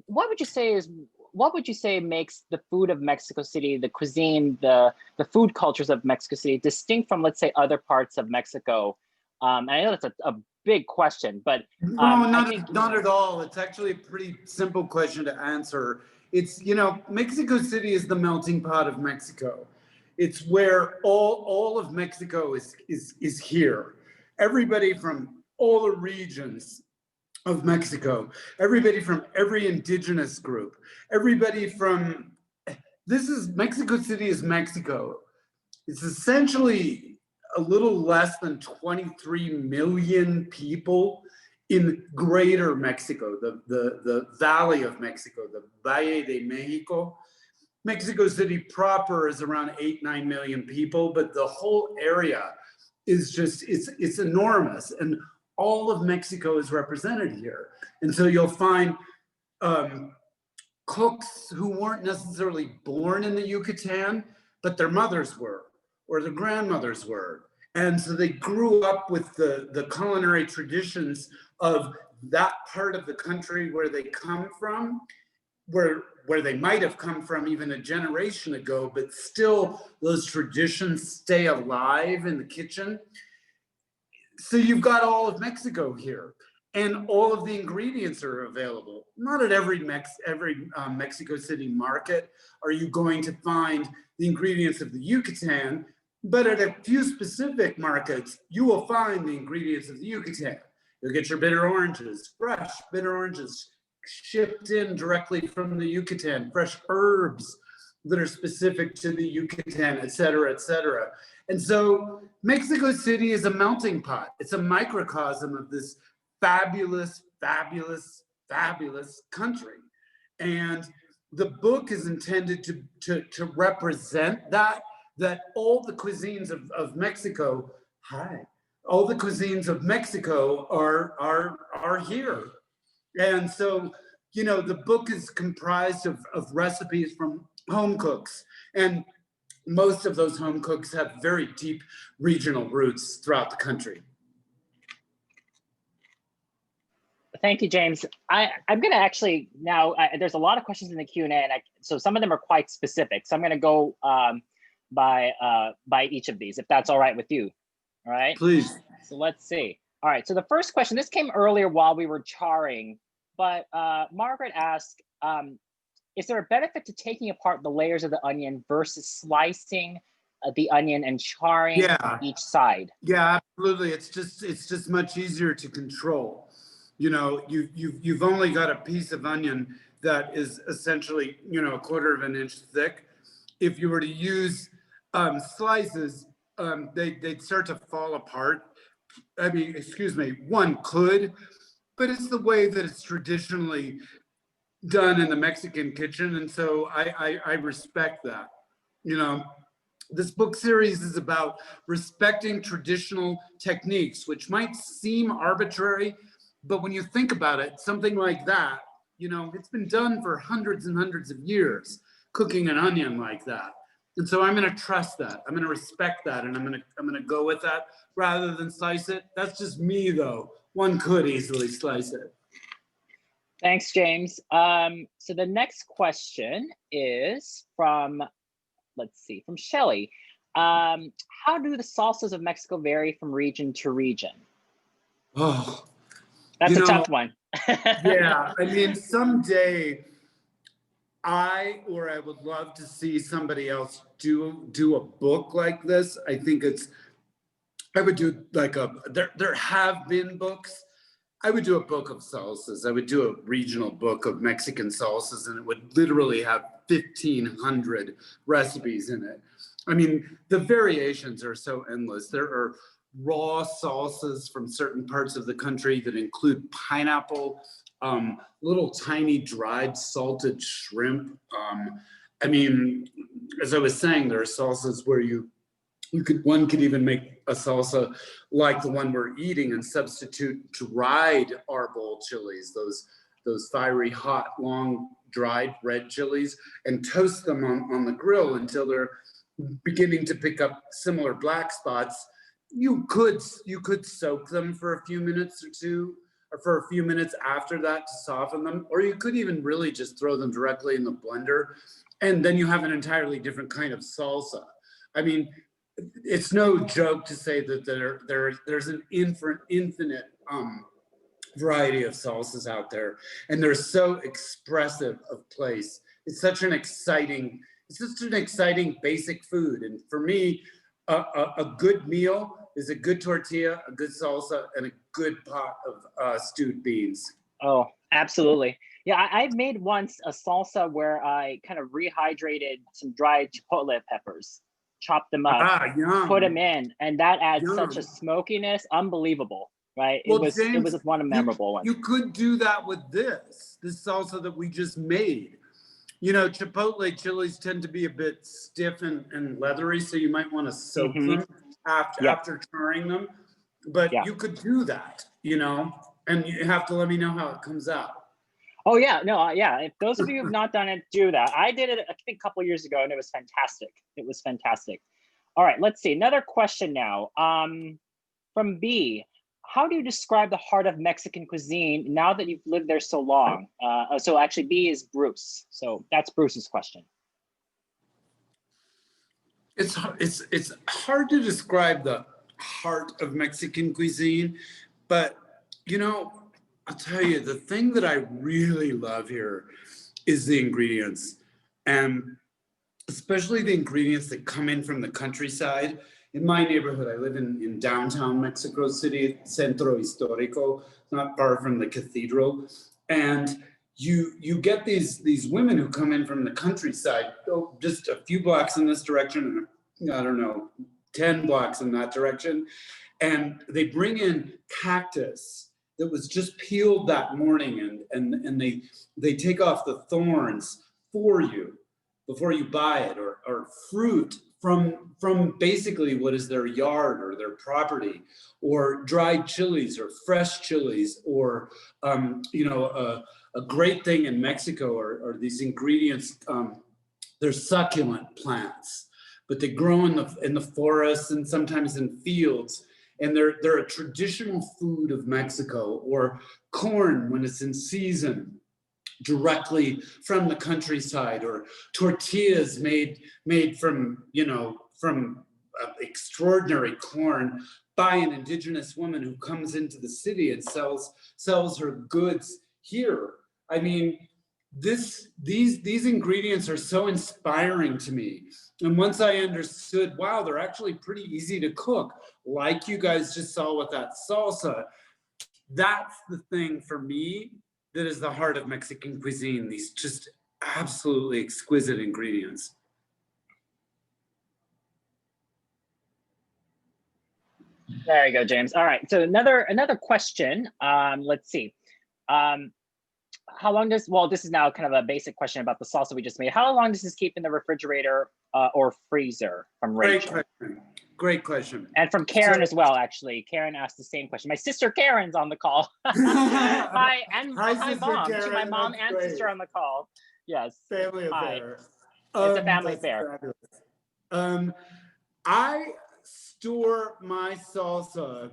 what would you say makes the food of Mexico City, the cuisine, the food cultures of Mexico City distinct from, let's say, other parts of Mexico? And I know that's a big question, but no, not at all. It's actually a pretty simple question to answer. It's, you know, Mexico City is the melting pot of Mexico. It's where all of Mexico is here. Everybody from all the regions of Mexico, everybody from every indigenous group, everybody from, Mexico City is Mexico. It's essentially a little less than 23 million people in greater Mexico, the Valley of Mexico, the Valle de Mexico. Mexico City proper is around 8-9 million people, but the whole area is just, it's enormous. And all of Mexico is represented here. And so you'll find cooks who weren't necessarily born in the Yucatan, but their mothers were, or their grandmothers were. And so they grew up with the culinary traditions of that part of the country where they come from, where they might have come from even a generation ago, but still those traditions stay alive in the kitchen. So you've got all of Mexico here, and all of the ingredients are available. Not at every Mexico City market are you going to find the ingredients of the Yucatan, but at a few specific markets, you will find the ingredients of the Yucatan. You'll get your bitter oranges, fresh bitter oranges, shipped in directly from the Yucatan, fresh herbs that are specific to the Yucatan, et cetera, et cetera. And so Mexico City is a melting pot. It's a microcosm of this fabulous, fabulous, fabulous country. And the book is intended to represent that all the cuisines of Mexico, all the cuisines of Mexico are here. And so, you know, the book is comprised of recipes from home cooks. And most of those home cooks have very deep regional roots throughout the country. Thank you, James. I'm going to actually now, there's a lot of questions in the Q&A, and so some of them are quite specific. So I'm going to go by each of these, if that's all right with you. All right? Please. So let's see. All right, so the first question, this came earlier while we were charring, but Margaret asked, is there a benefit to taking apart the layers of the onion versus slicing the onion and charring each side? Yeah, absolutely. It's just much easier to control. You know, you've only got a piece of onion that is essentially, you know, 1/4 of an inch thick. If you were to use slices, they'd start to fall apart. I mean, excuse me, one could, but it's the way that it's traditionally done in the Mexican kitchen. And so I respect that. You know, this book series is about respecting traditional techniques, which might seem arbitrary, but when you think about it, something like that, you know, it's been done for hundreds and hundreds of years, cooking an onion like that. And so I'm going to trust that. I'm going to respect that, and I'm going to go with that rather than slice it. That's just me, though. One could easily slice it. Thanks, James. So the next question is from, let's see, from Shelley. How do the salsas of Mexico vary from region to region? Oh, That's you a know, tough one. yeah. I mean, someday I would love to see somebody else do a book like this. I think I would do like there have been books. I would do a book of salsas. I would do a regional book of Mexican salsas, and it would literally have 1,500 recipes in it. I mean, the variations are so endless. There are raw salsas from certain parts of the country that include pineapple, little tiny dried salted shrimp. I mean, as I was saying, there are salsas where one could even make a salsa like the one we're eating and substitute dried arbol chilies, those fiery, hot, long dried red chilies, and toast them on the grill until they're beginning to pick up similar black spots. You could soak them for a few minutes or two, or for a few minutes after that to soften them, or you could even really just throw them directly in the blender, and then you have an entirely different kind of salsa. I mean, it's no joke to say that there's an infinite variety of salsas out there, and they're so expressive of place. It's such an exciting basic food. And for me, a good meal is a good tortilla, a good salsa, and a good pot of stewed beans. Oh, absolutely. Yeah, I've made once a salsa where I kind of rehydrated some dried chipotle peppers, chopped them up, put them in, and that adds such a smokiness, unbelievable, right? Well, it was one of the memorable ones. You could do that with this salsa that we just made. You know, chipotle chilies tend to be a bit stiff and leathery, so you might want to soak them after charring them. But you could do that, you know, and you have to let me know how it comes out. Oh yeah, no, yeah. If those of you who've not done it, do that. I did it, I think, a couple years ago, and it was fantastic. It was fantastic. All right, let's see. Another question now from B. How do you describe the heart of Mexican cuisine now that you've lived there so long? So actually, B is Bruce. So that's Bruce's question. It's hard to describe the heart of Mexican cuisine, but you know, I'll tell you, the thing that I really love here is the ingredients, and especially the ingredients that come in from the countryside. In my neighborhood, I live in downtown Mexico City, Centro Histórico, not far from the cathedral. And you get these women who come in from the countryside, just a few blocks in this direction, and I don't know, 10 blocks in that direction. And they bring in cactus that was just peeled that morning, and they take off the thorns for you before you buy it, or fruit from basically what is their yard or their property, or dried chilies or fresh chilies, or you know, a great thing in Mexico are these ingredients. They're succulent plants, but they grow in the forests and sometimes in fields, and they're a traditional food of Mexico. Or corn when it's in season, directly from the countryside, or tortillas made from, you know, from extraordinary corn by an indigenous woman who comes into the city and sells her goods here. I mean, these ingredients are so inspiring to me. And once I understood, wow, they're actually pretty easy to cook, like you guys just saw with that salsa, that's the thing for me that is the heart of Mexican cuisine, these just absolutely exquisite ingredients. There you go, James. All right, so another question. Let's see. How long this is now kind of a basic question about the salsa we just made. How long does this keep in the refrigerator or freezer? From Rachel. Great question. And from Karen as well, actually. Karen asked the same question. My sister Karen's on the call. Hi, Mom. Karen, my mom and sister on the call. Yes. Family affair. It's a family affair. I store my salsa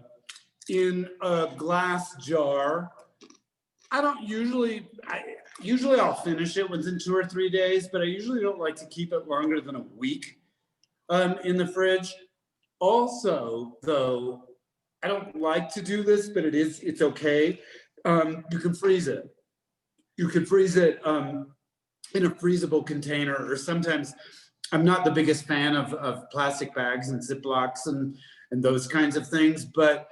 in a glass jar. I don't usually, I'll finish it within 2 or 3 days, but I usually don't like to keep it longer than a week. in the fridge. Also, though, I don't like to do this, but it's okay. You can freeze it. You can freeze it in a freezable container, or sometimes I'm not the biggest fan of plastic bags and Ziplocs and those kinds of things, but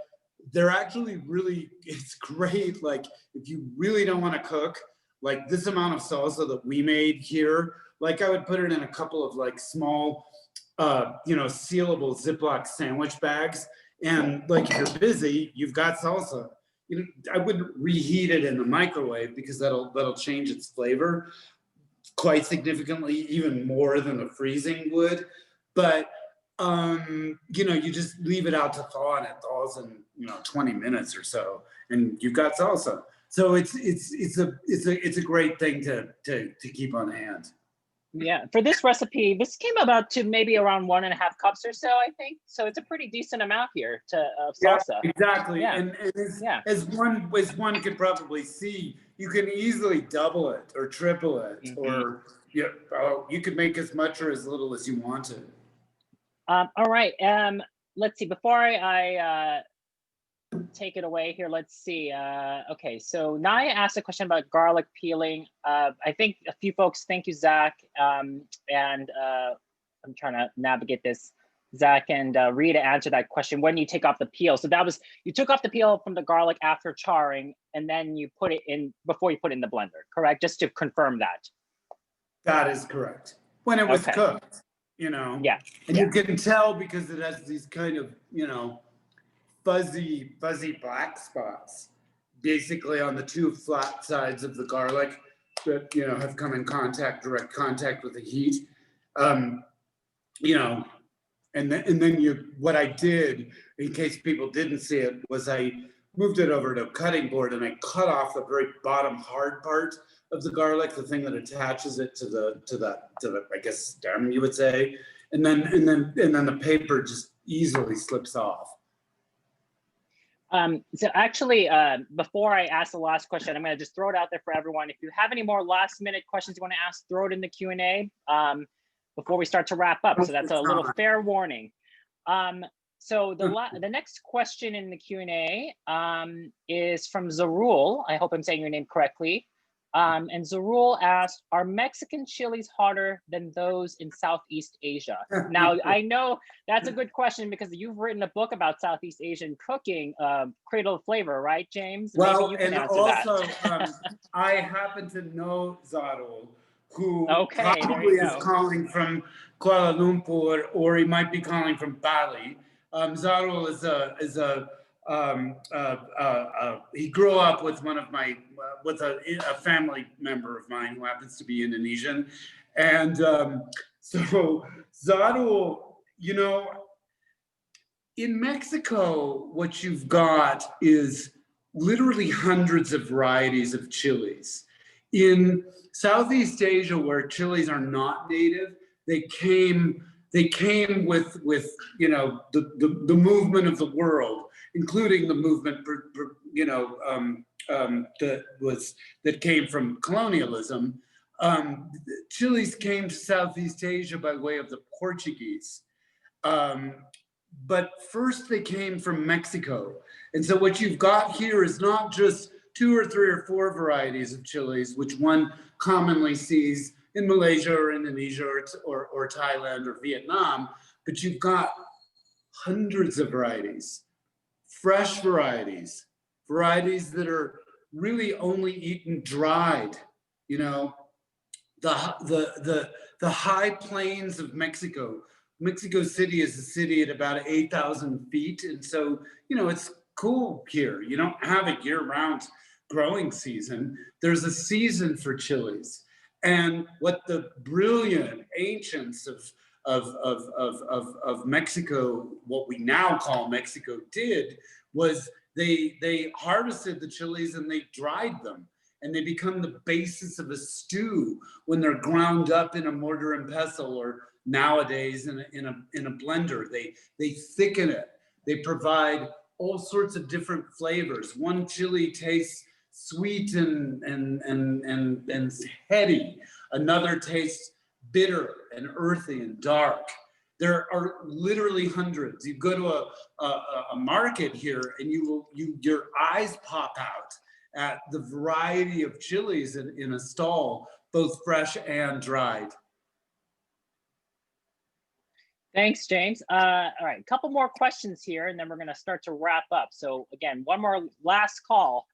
they're actually really, it's great. Like if you really don't want to cook, like this amount of salsa that we made here, like I would put it in a couple of like small, sealable Ziploc sandwich bags. And like if you're busy, you've got salsa. I wouldn't reheat it in the microwave because that'll change its flavor quite significantly, even more than the freezing would. But you just leave it out to thaw, and it thaws in 20 minutes or so, and you've got salsa. So it's a great thing to keep on hand. Yeah, for this recipe, this came about to maybe around 1.5 cups or so, I think. So it's a pretty decent amount here of salsa. Yeah, exactly. Yeah. And as one could probably see, you can easily double it or triple it, or you could make as much or as little as you wanted. All right. Let's see. Before I take it away here, let's see. Okay, so Naya asked a question about garlic peeling. I think a few folks, thank you, Zach. And I'm trying to navigate this. Zach and Rita answered that question. When you take off the peel, so that was, you took off the peel from the garlic after charring, and then you put it in before you put it in the blender, correct? Just to confirm that. That is correct. When it was cooked, Yeah. And you can tell because it has these kind of, fuzzy black spots, basically on the two flat sides of the garlic that, have come in direct contact with the heat. And then what I did, in case people didn't see it, was I moved it over to a cutting board and I cut off the very bottom hard part of the garlic, the thing that attaches it to the I guess stem, you would say, and then the paper just easily slips off. So actually, before I ask the last question, I'm going to just throw it out there for everyone. If you have any more last minute questions you want to ask, throw it in the Q&A before we start to wrap up. So that's a little fair warning. So the next question in the Q&A is from Zarul. I hope I'm saying your name correctly. And Zarul asked, are Mexican chilies hotter than those in Southeast Asia? Now, I know that's a good question because you've written a book about Southeast Asian cooking, Cradle of Flavor, right, James? Well, and also, I happen to know Zarul, who probably is calling from Kuala Lumpur, or he might be calling from Bali. Zarul he grew up with with a family member of mine who happens to be Indonesian. And so Zarul, in Mexico, what you've got is literally hundreds of varieties of chilies. In Southeast Asia, where chilies are not native, they came with the movement of the world, including the movement that came from colonialism. Chilies came to Southeast Asia by way of the Portuguese. But first they came from Mexico. And so what you've got here is not just 2 or 3 or 4 varieties of chilies, which one commonly sees in Malaysia or Indonesia or Thailand or Vietnam, but you've got hundreds of varieties, fresh varieties that are really only eaten dried. The high plains of Mexico. Mexico City is a city at about 8,000 feet, and so it's cool here. You don't have a year-round growing season. There's a season for chilies. And what the brilliant ancients of Mexico, what we now call Mexico, did was they harvested the chilies and they dried them, and they become the basis of a stew when they're ground up in a mortar and pestle, or nowadays in a blender. They thicken it. They provide all sorts of different flavors. One chili tastes sweet and heady. Another tastes bitter and earthy and dark. There are literally hundreds. You go to a market here and your eyes pop out at the variety of chilies in a stall, both fresh and dried. Thanks, James. All right, a couple more questions here, and then we're going to start to wrap up. So again, one more last call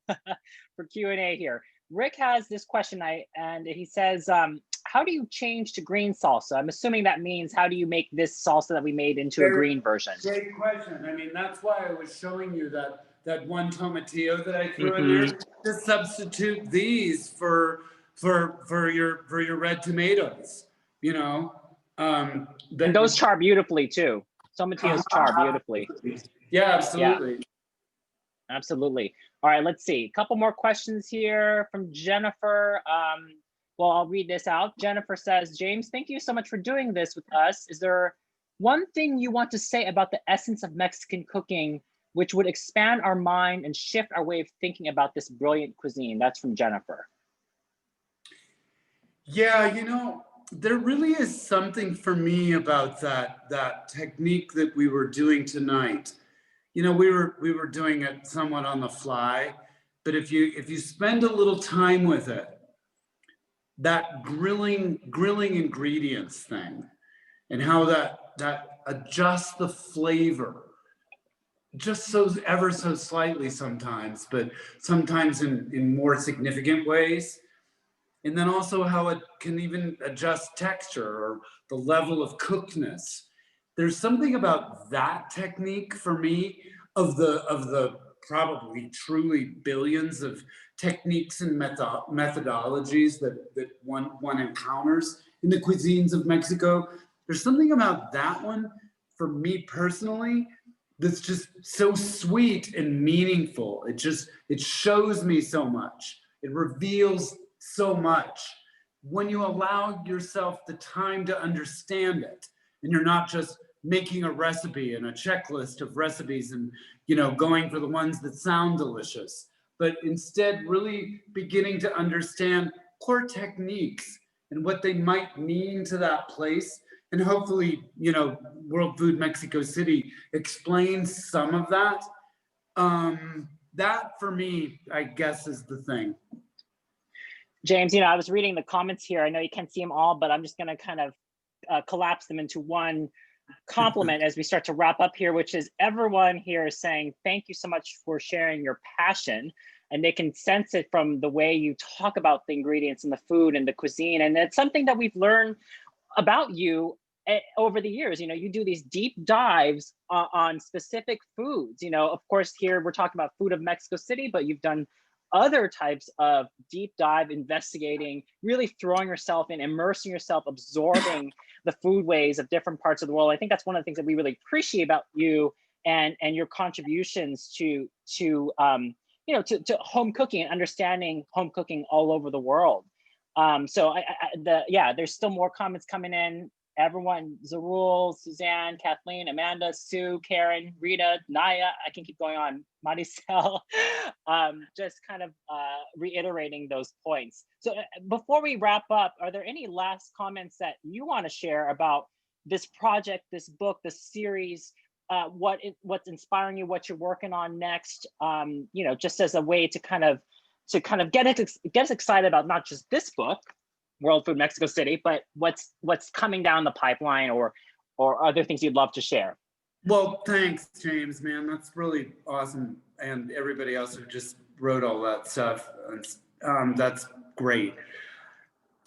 for Q&A here. Rick has this question, and he says, how do you change to green salsa? I'm assuming that means how do you make this salsa that we made into a green version? Great question. I mean, that's why I was showing you that one tomatillo that I threw in there, to substitute these for your red tomatoes, you know. And those char beautifully too. Tomatillos char beautifully. Yeah, absolutely. Yeah. Absolutely. All right, let's see. A couple more questions here from Jennifer. Well, I'll read this out. Jennifer says, James, thank you so much for doing this with us. Is there one thing you want to say about the essence of Mexican cooking, which would expand our mind and shift our way of thinking about this brilliant cuisine? That's from Jennifer. Yeah, you know, there really is something for me about that technique that we were doing tonight. You know, we were doing it somewhat on the fly, but if you spend a little time with it, that grilling ingredients thing, and how that adjusts the flavor just so ever so slightly sometimes, but sometimes in more significant ways. And then also how it can even adjust texture or the level of cookedness. There's something about that technique for me of the probably truly billions of techniques and methodologies that one encounters in the cuisines of Mexico. There's something about that one for me personally that's just so sweet and meaningful. It shows me so much. It reveals so much when you allow yourself the time to understand it, and you're not just making a recipe and a checklist of recipes and, you know, going for the ones that sound delicious, but instead really beginning to understand core techniques and what they might mean to that place. And hopefully, you know, World Food Mexico City explains some of that. That for me, I guess, is the thing. James, you know, I was reading the comments here. I know you can't see them all, but I'm just going to kind of collapse them into one compliment as we start to wrap up here, which is everyone here is saying, thank you so much for sharing your passion. And they can sense it from the way you talk about the ingredients and the food and the cuisine. And it's something that we've learned about you over the years. You know, you do these deep dives on specific foods. You know, of course, here we're talking about food of Mexico City, but you've done other types of deep dive investigating, really throwing yourself in, immersing yourself, absorbing the food ways of different parts of the world. I think that's one of the things that we really appreciate about you and your contributions to you know, to home cooking and understanding home cooking all over the world. So there's still more comments coming in. Everyone, Zarul, Suzanne, Kathleen, Amanda, Sue, Karen, Rita, Naya, I can keep going on, Maricel, just kind of reiterating those points. So before we wrap up, are there any last comments that you want to share about this project, this book, this series, what's inspiring you, what you're working on next, you know, just as a way to kind of get us excited about not just this book, World Food Mexico City, but what's coming down the pipeline or other things you'd love to share? Well, thanks, James, man. That's really awesome. And everybody else who just wrote all that stuff, that's great.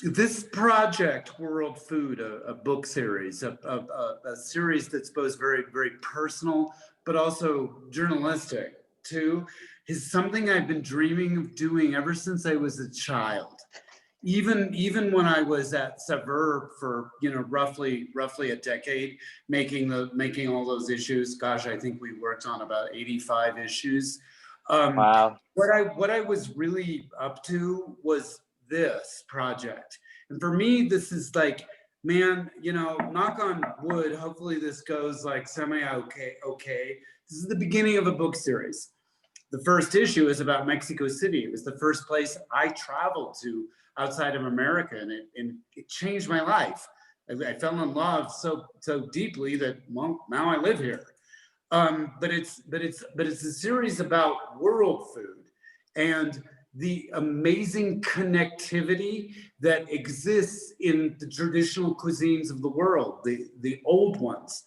This project, World Food, a book series, a series that's both very, very personal, but also journalistic too, is something I've been dreaming of doing ever since I was a child. Even when I was at Saveur for, you know, roughly a decade, making all those issues. Gosh, I think we worked on about 85 issues. Wow. What I was really up to was this project, and for me, this is like, man, you know, knock on wood. Hopefully, this goes like okay. This is the beginning of a book series. The first issue is about Mexico City. It was the first place I traveled to outside of America, and it changed my life. I fell in love so deeply that, well, now I live here. But it's a series about world food and the amazing connectivity that exists in the traditional cuisines of the world, the old ones.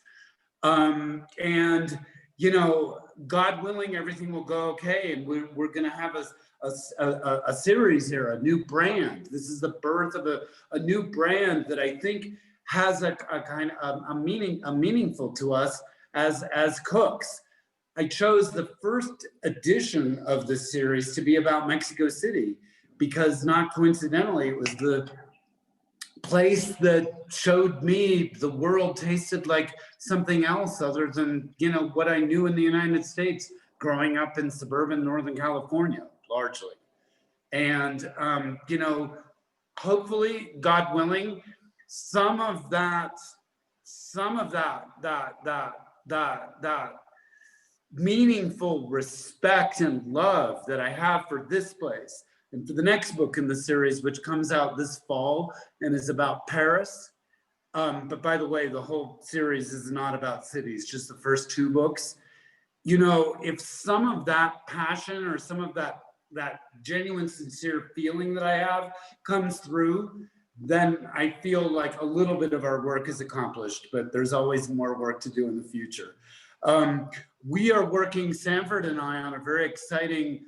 And you know, God willing, everything will go okay, and we're going to have a series here, a new brand. This is the birth of a new brand that I think has a kind of a meaningful to us as cooks. I chose the first edition of this series to be about Mexico City because, not coincidentally, it was the place that showed me the world tasted like something else other than, you know, what I knew in the United States growing up in suburban Northern California, largely. And, you know, hopefully, God willing, some of that meaningful respect and love that I have for this place and for the next book in the series, which comes out this fall and is about Paris. But by the way, the whole series is not about cities, just the first 2 books. You know, if some of that passion or some of that genuine, sincere feeling that I have comes through, then I feel like a little bit of our work is accomplished, but there's always more work to do in the future. We are working, Sanford and I, on a very exciting,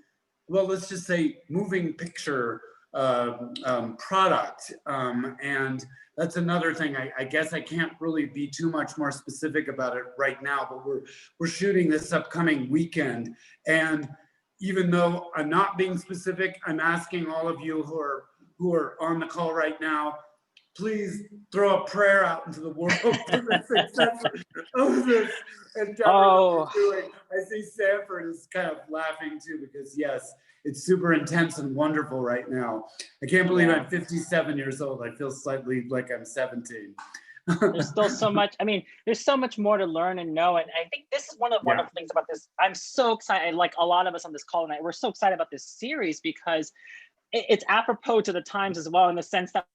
well, let's just say moving picture product. And that's another thing. I guess I can't really be too much more specific about it right now, but we're shooting this upcoming weekend. And even though I'm not being specific, I'm asking all of you who are on the call right now, please throw a prayer out into the world for the success of this endeavor that we're doing. I see Sanford is kind of laughing too, because yes, it's super intense and wonderful right now. I can't believe I'm 57 years old. I feel slightly like I'm 17. There's still so much, I mean, there's so much more to learn and know. And I think this is one of the wonderful things about this. I'm so excited, like a lot of us on this call tonight, we're so excited about this series because it's apropos to the times as well, in the sense that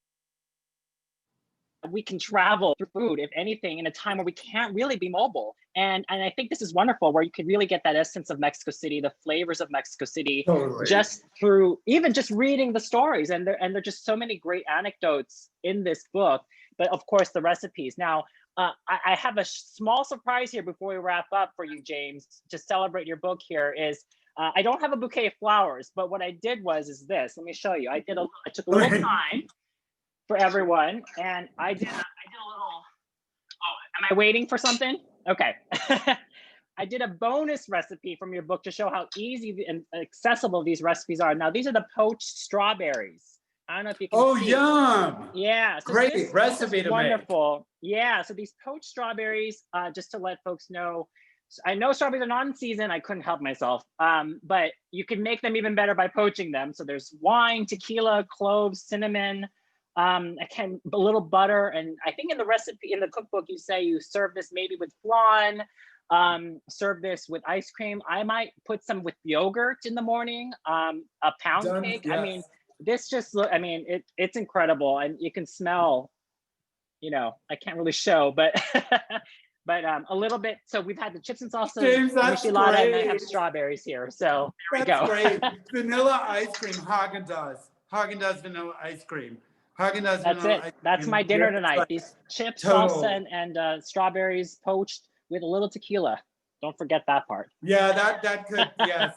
we can travel through food, if anything, in a time where we can't really be mobile. And I think this is wonderful, where you can really get that essence of Mexico City, the flavors of Mexico City, just through even just reading the stories. And there are just so many great anecdotes in this book, but of course the recipes. Now, I have a small surprise here before we wrap up for you, James, to celebrate your book here is, I don't have a bouquet of flowers, but what I did is this. Let me show you. I took a little time for everyone, and I did a little. Oh, am I waiting for something? Okay. I did a bonus recipe from your book to show how easy and accessible these recipes are. Now, these are the poached strawberries. I don't know if you can see. Yum! Yeah. So great recipe to wonderful. Make. Yeah. So these poached strawberries, just to let folks know, I know strawberries are not in season. I couldn't help myself. But you can make them even better by poaching them. So there's wine, tequila, cloves, cinnamon, a little butter. And I think in the recipe, in the cookbook, you say you serve this maybe with flan, serve this with ice cream. I might put some with yogurt in the morning, a pound cake. Yes. I mean, this just look, I mean, it's incredible. And you can smell, you know, I can't really show, but but a little bit. So we've had the chips and salsa, michelada, and I have strawberries here. So there we go. Great. Vanilla ice cream, Haagen-Dazs vanilla ice cream. Haagen-Dazs That's vanilla it. That's my dinner tonight. These chips, salsa, and strawberries poached with a little tequila. Don't forget that part. Yeah, that could, yes,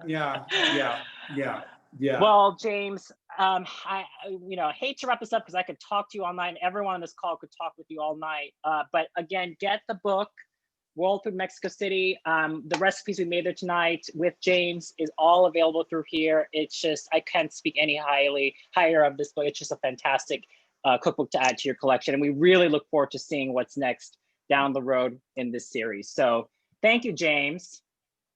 yeah. Well, James, I hate to wrap this up because I could talk to you all night, and everyone on this call could talk with you all night. But again, get the book, World Food Mexico City. The recipes we made there tonight with James is all available through here. It's just, I can't speak any higher of this book. It's just a fantastic cookbook to add to your collection. And we really look forward to seeing what's next down the road in this series. So thank you, James.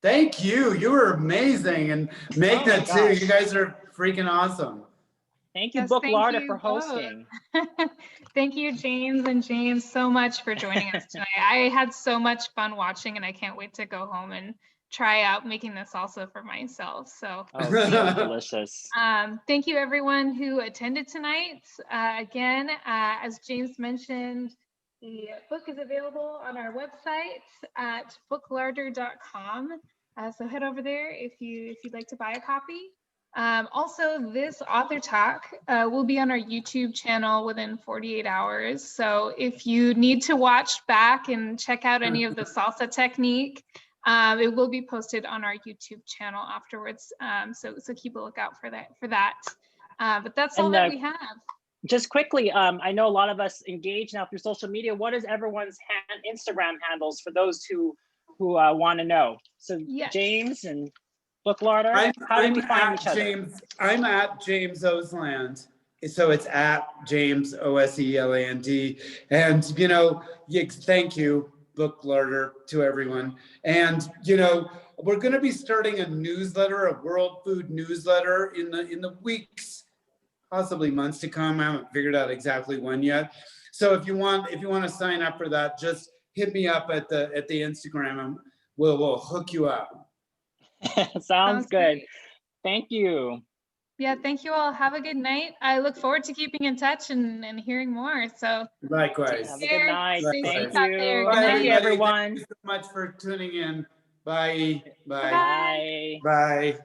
Thank you. You were amazing. And Magna too. You guys are freaking awesome. Thank you, Book Larder, for hosting. Thank you, James and James, so much for joining us tonight. I had so much fun watching, and I can't wait to go home and try out making the salsa for myself. So Oh, so delicious. thank you everyone who attended tonight. Again, as James mentioned, the book is available on our website at booklarder.com. So head over there if you'd like to buy a copy. Also, this author talk will be on our YouTube channel within 48 hours. So if you need to watch back and check out any of the salsa technique, it will be posted on our YouTube channel afterwards. So keep a lookout for that. But that's all that we have. Just quickly, I know a lot of us engage now through social media. What is everyone's Instagram handles for those who want to know? So yes. James and Booklarder, how do we find each other? I'm at James Oseland. So it's at James Oseland. And, you know, thank you, Booklarder, to everyone. And, you know, we're going to be starting a newsletter, a world food newsletter in the weeks, possibly months to come. I haven't figured out exactly when yet. So if you want to sign up for that, just hit me up at the Instagram and we'll hook you up. Sounds good. Great. Thank you. Yeah, thank you all. Have a good night. I look forward to keeping in touch and hearing more. So likewise. Have a good night. Likewise. Thank you. Bye, Thank you, everyone. Thank you so much for tuning in. Bye. Bye. Bye.